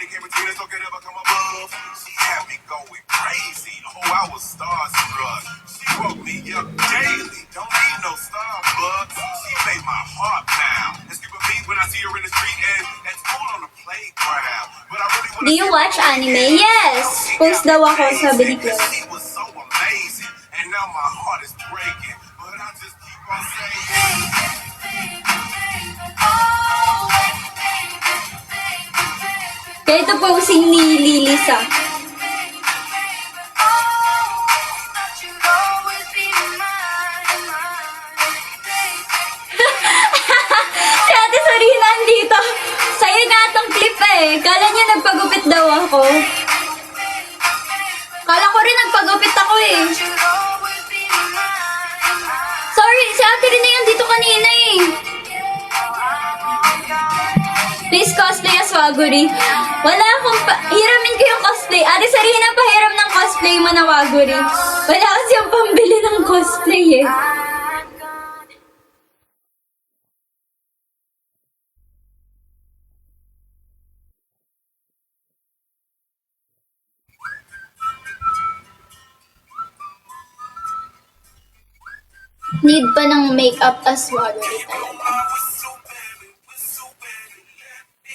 Nobody can pretend it's okay to become above. She had me going crazy. Oh, I was starstruck. She woke me up daily. Don't need no Starbucks. She made my heart pound. And skip a beat when I see her in the street and at school on the playground. But I really wanna Do you watch anime? Yes! Post daw ako, sabi ni Chloe. She was so amazing. And now my heart is breaking. But I just keep on saying. Kaya ito posing ni Lilisa. Si Ate Sarina andito. Sa'yo nga itong clip eh. Kala niya nagpagupit daw ako. Kala ko rin nagpagupit ako eh. Sorry, si Ate Rina yan dito kanina eh. Please cosplay as Waguri. Wala akong hiramin ko yung cosplay. Ate Sarina, pahiram ng cosplay mo na Waguri. Wala kasi yung pambili ng cosplay eh. Need pa ng makeup as Waguri talaga.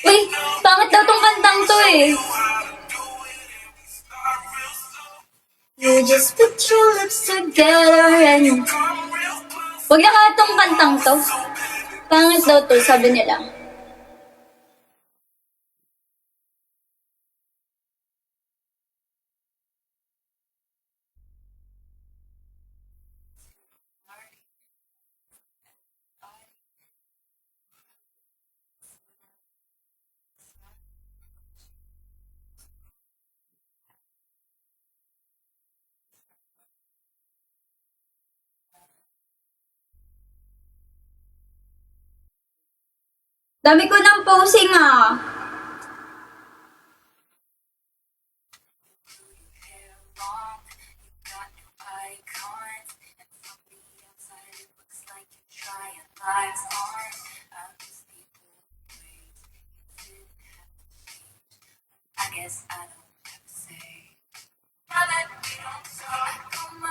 Uy, pangit daw tong kantang to eh. You just put your lips together and... Huwag na nga tong kantang to. Pangit daw to, sabi nila. Dami ko ng posing ah.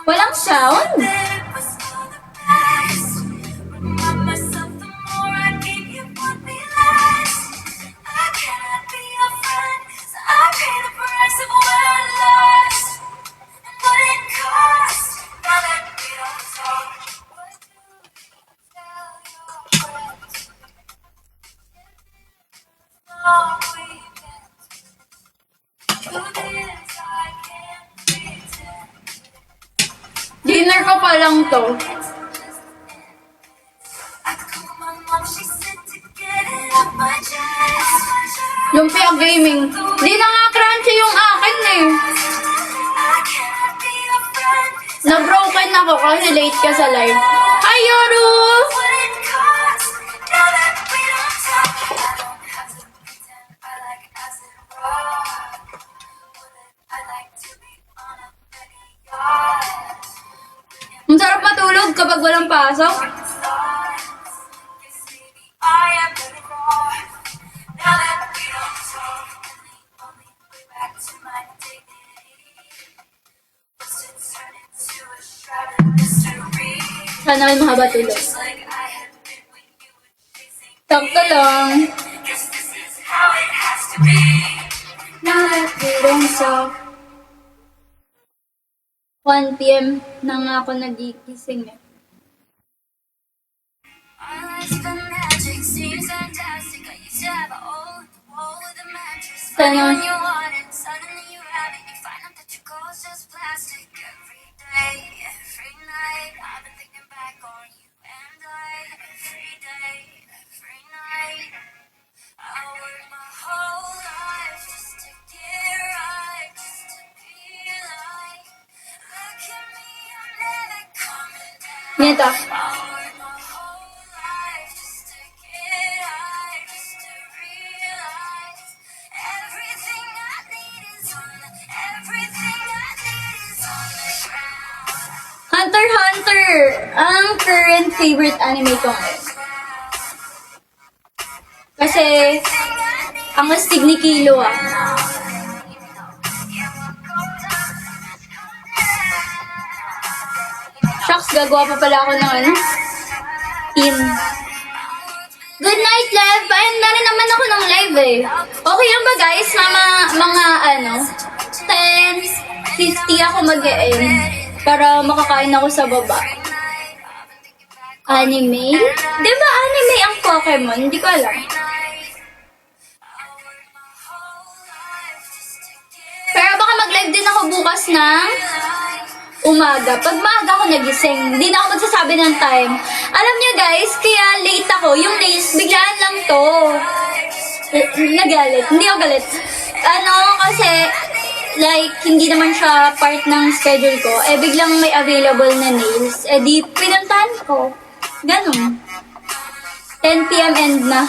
Walang sound? Dinner ko pa lang to. Lumpia Gaming. Di na nga crunchy yung akin eh. Na-broken ako kasi late ka sa live. Hi, Yoru! Ang sarap matulog kapag walang pasok. Sana may mahaba tulog. Sakto lang. Now that we don't stop. 1 PM na nga ako nagigising eh. Sana. Neta. Hunter x Hunter! Ang current favorite anime ko ngayon. Kasi, ang astig ni Kilo ah. Shucks, gagawa pa pala ako ng ano? Pin. Good night, live! Ayun na rin naman ako ng live eh. Okay lang ba guys? Mga 10:50 ako mag-e-end para makakain ako sa baba. Anime? Di ba anime ang Pokemon? Hindi ko alam. Pero baka mag-live din ako bukas ng umaga. Pag maaga ako nagising, hindi na ako magsasabi ng time. Alam niyo guys, kaya late ako. Yung nails, biglaan lang to. Nagalit. Hindi ako galit. Kasi, like, hindi naman siya part ng schedule ko. Eh, biglang may available na nails. Eh, di, pinuntahan ko. Ganon. 10 p.m. end na.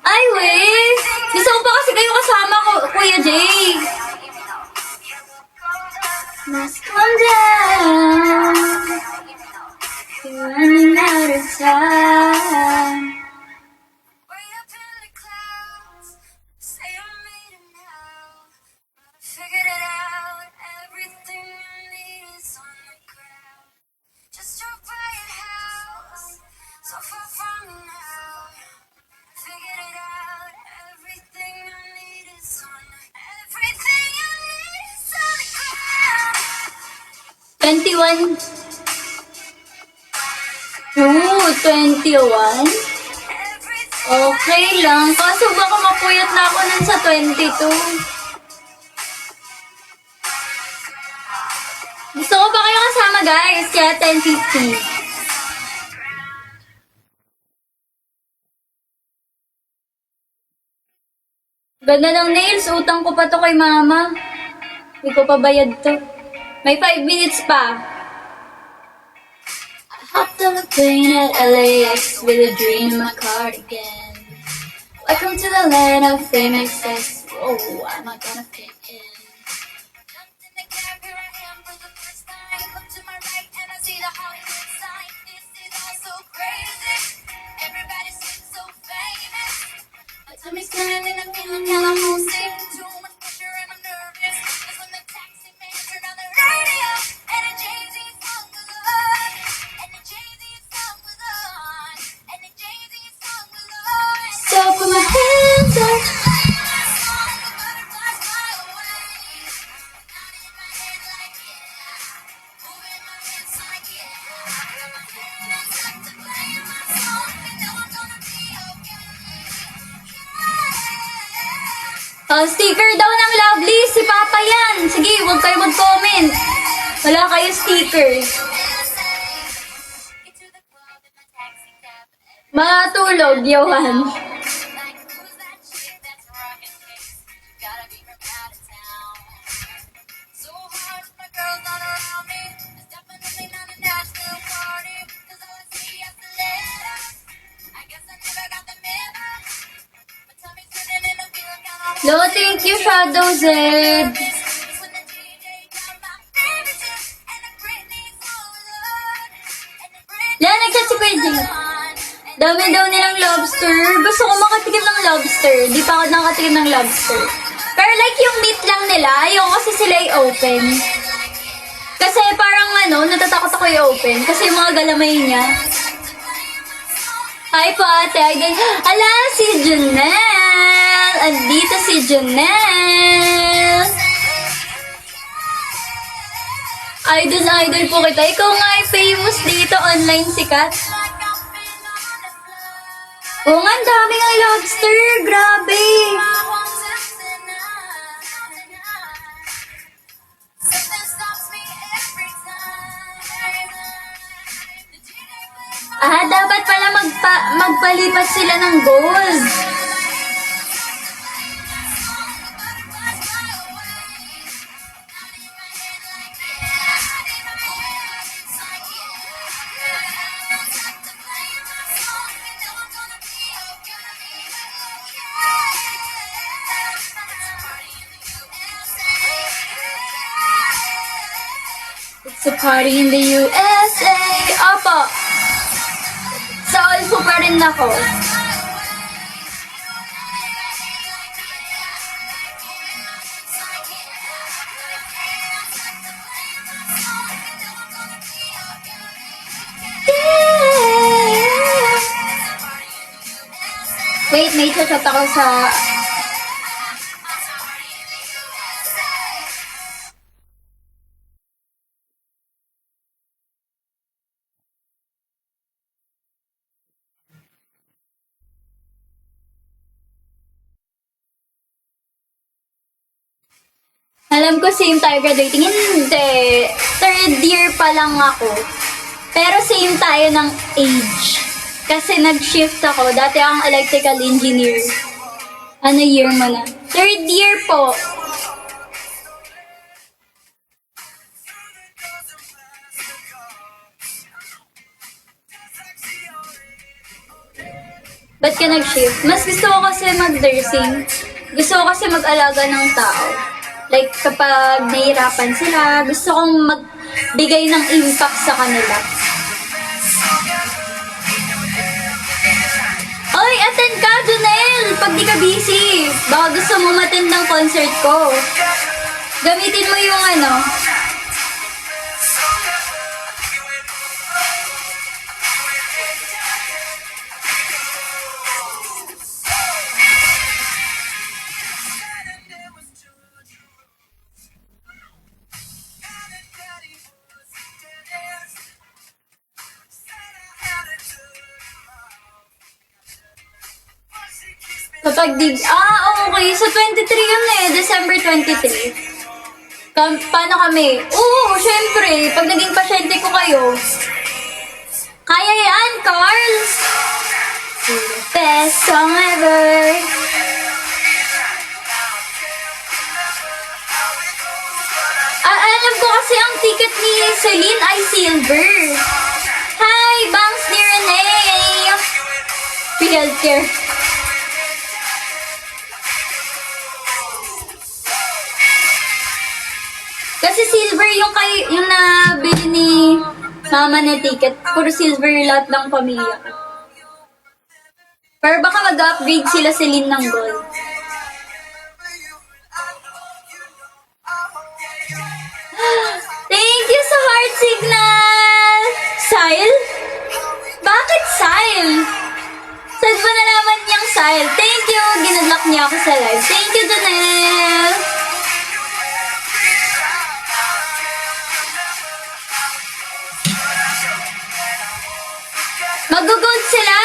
Ay, wait. Gusto ko pa kasi kayo kasama ko, Kuya Jay. Must come down. You're running out of time. Way up in the clouds, say I made it now. Figured it out, everything I need is on the ground. Just drove by your house, so far from me now. Figured it out, everything I need is on the everything I need is on the ground. 21. Ooh, 21? Okay lang. Kaso baka mapuyat na ako nun sa 22. Gusto ko pa kayo kasama guys, kaya 10:50. Ganda ng nails, utang ko pa to kay mama. Hindi ko pa bayad to. May 5 minutes pa. Hopped on a plane at LAX with a dream in my cardigan. Welcome to the land of fame excess. Oh, am I gonna fit in? Jumped in the cab, here I am for the first time. Look to my right and I see the Hollywood sign. This is all so crazy. Everybody seems so famous. My tummy's turning and I'm feeling hella homesick. Too much pressure and I'm nervous. That's when the taxi man turned on the radio and a Jay-Z song was on. And a Jay-Z song was on. And a Jay-Z song was on. So put my hands up. Sticker daw ng Lovely, si Papa yan. Sige, huwag kayo mag-comment. Wala kayo stickers. Matulog, Johan. No, thank you, Shadow Zed. Yan, nag-chat si Kuya Jay. Dami daw nilang lobster. Gusto ko makatikim ng lobster. Di pa ako nakatikim ng lobster. Pero like yung meat lang nila, ayaw kasi sila i-open. Kasi parang natatakot ako i-open. Kasi yung mga galamay niya. Hi po ate. Ala, si Janelle. Andito si Janelle. Idol po kita. Ikaw nga ay famous dito, online sikat. Oo nga, ang dami ng lobster. Grabe. Dapat pala magpalipat sila ng gold. It's a party in the USA. Opo. Sa Olfo pa rin ako. Wait, may chat ako sa... Alam ko same tayo graduating. Hindi. Third year pa lang ako. Pero same tayo ng age. Kasi nag-shift ako. Dati akong electrical engineer. Ano year mo na? Third year po. Ba't ka nag-shift? Mas gusto ko kasi mag-nursing. Gusto ko kasi mag-alaga ng tao. Like, kapag nahihirapan sila, gusto kong magbigay ng impact sa kanila. Oy, attend ka, Junel! Pag di ka busy, baka gusto mo attend ng concert ko. Gamitin mo yung ano. Kapag di... okay. So, 23 yun eh. December 23. Paano kami? Oo, syempre. Pag naging pasyente ko kayo. Kaya yan, Carl! Best song ever! Alam ko kasi ang ticket ni Celine ay silver. Hi, Bangs ni Renee! Free healthcare. Kasi silver yung nabili ni mama na ticket. Puro silver lahat ng pamilya. Pero baka mag-upgrade sila Celine ng gold. Thank you sa heart signal! Sile? Bakit Sile? Saan ba nalaman niyang Sile? Thank you! Ginadlock niya ako sa live. Thank you, Janelle! Mag-gold sila!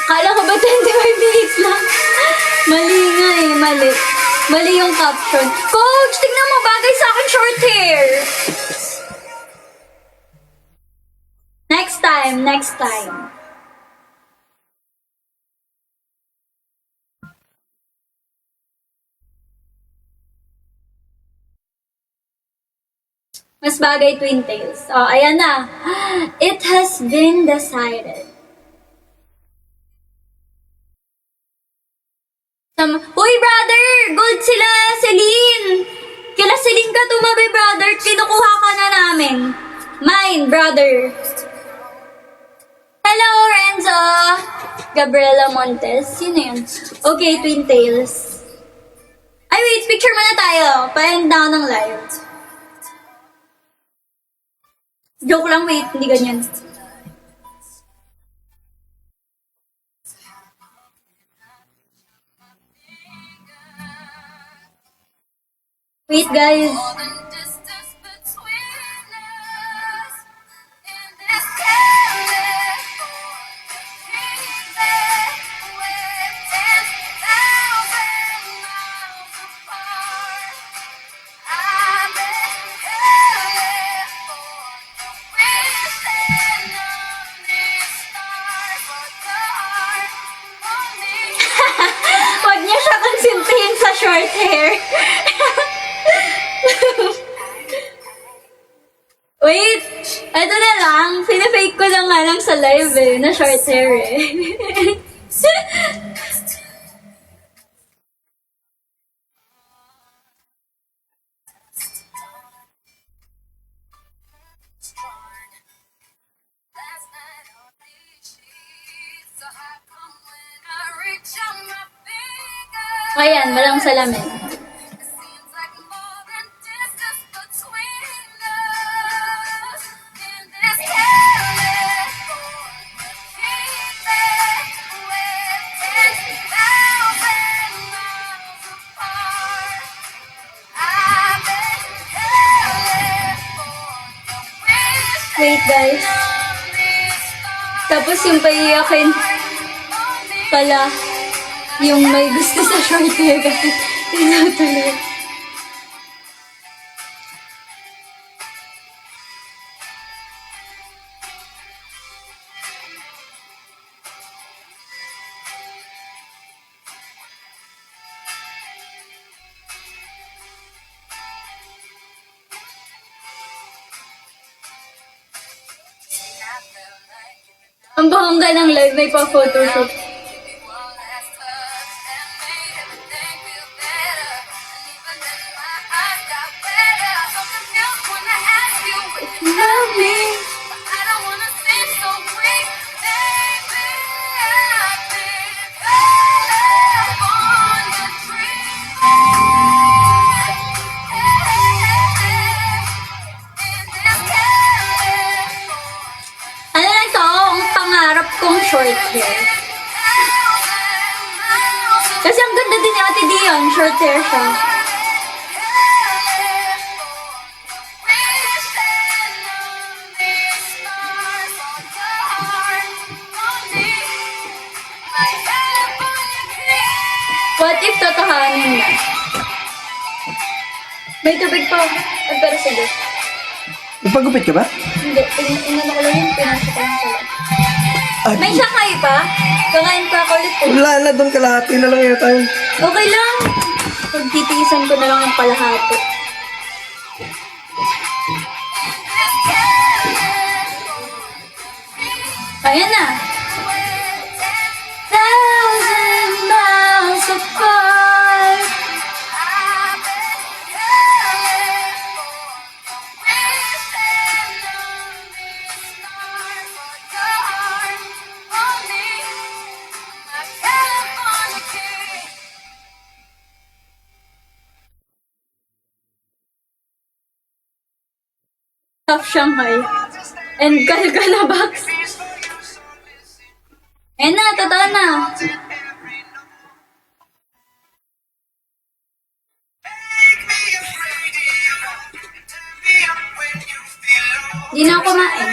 Kala ko ba 25 minutes lang? Mali nga eh, mali. Mali yung caption. Coach, tignan mo, bagay sa akin short hair. Next time. Mas bagay twin tails. Oh, ayan na. It has been decided. Uy, brother! Gold sila, Celine! Kila Celine ka tumabi, brother. Kinukuha ka na namin. Mine, brother. Hello, Renzo! Gabriela Montes. Sino yun? Okay, twin tails. Ay, wait. Picture muna tayo. Pa-end down ng live. Joke lang, wait. Hindi ganyan. Wait, guys. Huwag niya siya konsintihin sa short hair. Wait, eto na lang. Pinafake ko lang nga lang sa live eh, na short hair eh. Last night Ayan, walang salamin. Wait guys. Tapos yung paiyakin pala yung may gusto sa short hair kasi tinutuloy. Ang bongga ng live, may pa-photoshoot. Love me. Ano lang to? Ang pangarap kong short hair. Kasi ang ganda din ni Ate Dion, short hair siya. What if totohanin na? May tubig pa ako. Ay, pero sige. Nagpagupit ka ba? Hindi, inano ko lang yung pinasok ko lang sa loob. Ay, May sangay pa? Kakain pa ako ulit po. wala na doon, kalahati na lang yata yun. Okay lang. Pagtitiisan ko na lang ng palahati. Ayan na. Thousand miles apart. Top Shanghai. And Galgala box. Ayan na, totoo na. Di na ako kumain.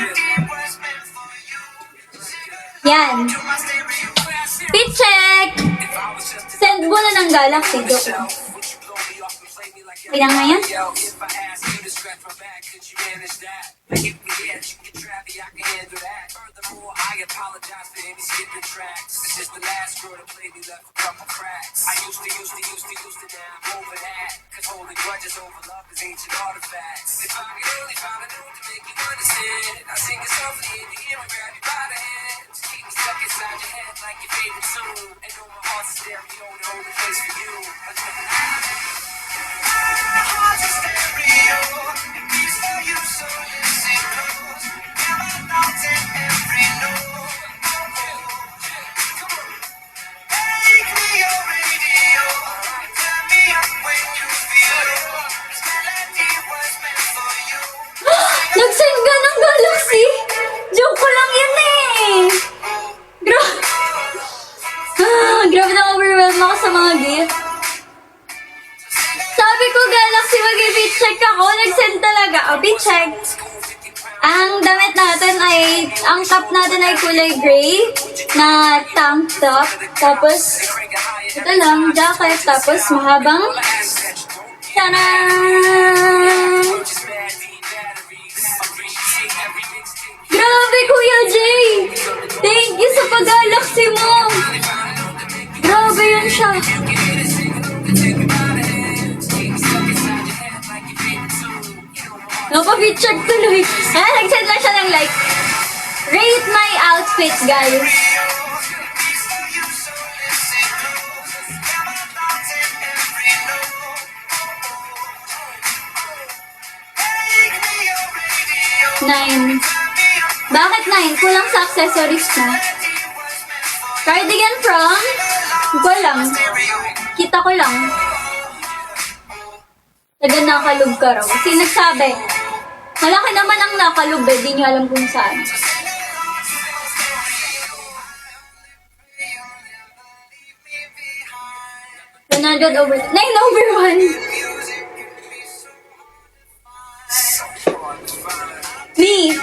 Yan. Pit check! Send mo na ng Galaxy. Joke lang. Kailangan nga yan? Nag-send ka ng Galaxy? Joke ko lang yan eh. Grabe na overwhelmed ako sa mga gift. Sabi ko Galaxy, mag-beat check ako. Nag-send talaga. O, beat check. Ang damit natin ay, ang top natin ay kulay gray na tank top. Tapos, ito lang, jacket. Tapos, mahabang tanan! Grabe, Kuya Jay! Thank you sa pag-Galaxy mo! Grabe yun siya! Napapicture tuloy. Nag-send lang siya ng like. Rate my outfit, guys. Nine. Bakit 9? Kulang sa accessories na. Cardigan from lang. Kita ko lang. Taga Nakalub ka raw. Kasi nagsabi, malaki naman ang Nakalub eh, di nyo alam kung saan. over 9 over 1. Me.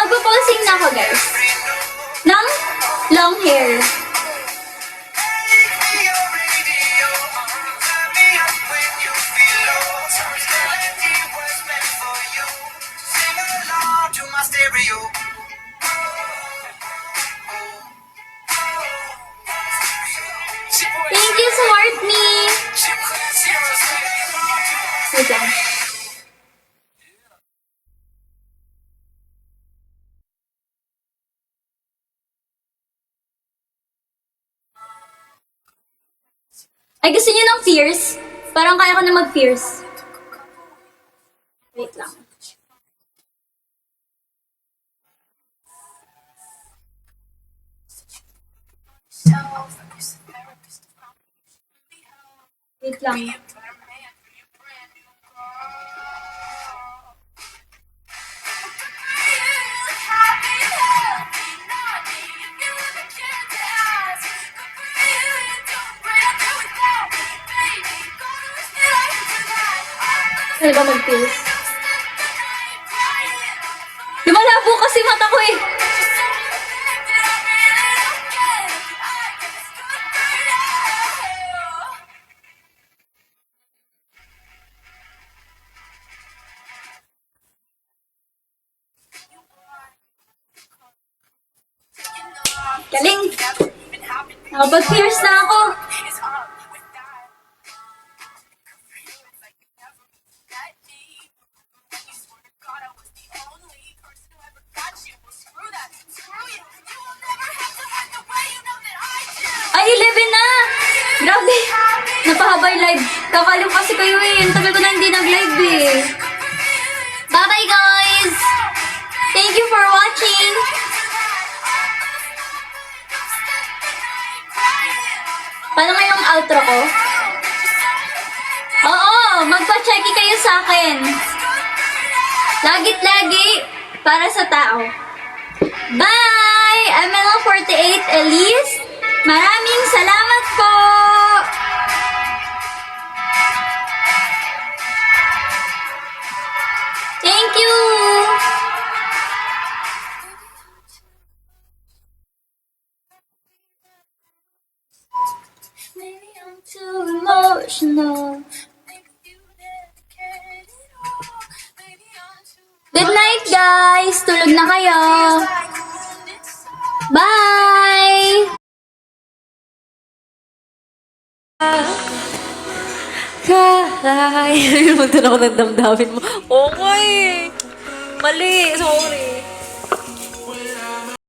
Magpo-posing na ako, guys. Ng long hair. Thank you, Smart Me. Wait lang. Ay, gusto niyo ng fierce? Parang kaya ko na mag-fierce. Wait lang. Wait lang. Ano ba mag-fierce? Lumalabo kasi mata ko eh. Galing! Nakapag-fierce na ako. Ay, 11 na! Grabe! Napahaba yung live. Kakaliw kasi kayo eh. Ang tagal ko na hindi nag-live eh. Bye-bye guys! Thank you for watching! Paano nga yung outro ko? Oo! Magpa-checky kayo sa akin. Lagit-lagi para sa tao. Bye! ML48 Elise. Maraming salamat po! Thank you! Maybe I'm too emotional. Good night, guys! Tulog na kayo! Bye! Kaya, yun mo din ako ng damdamin mo. Okay. Mali, sorry.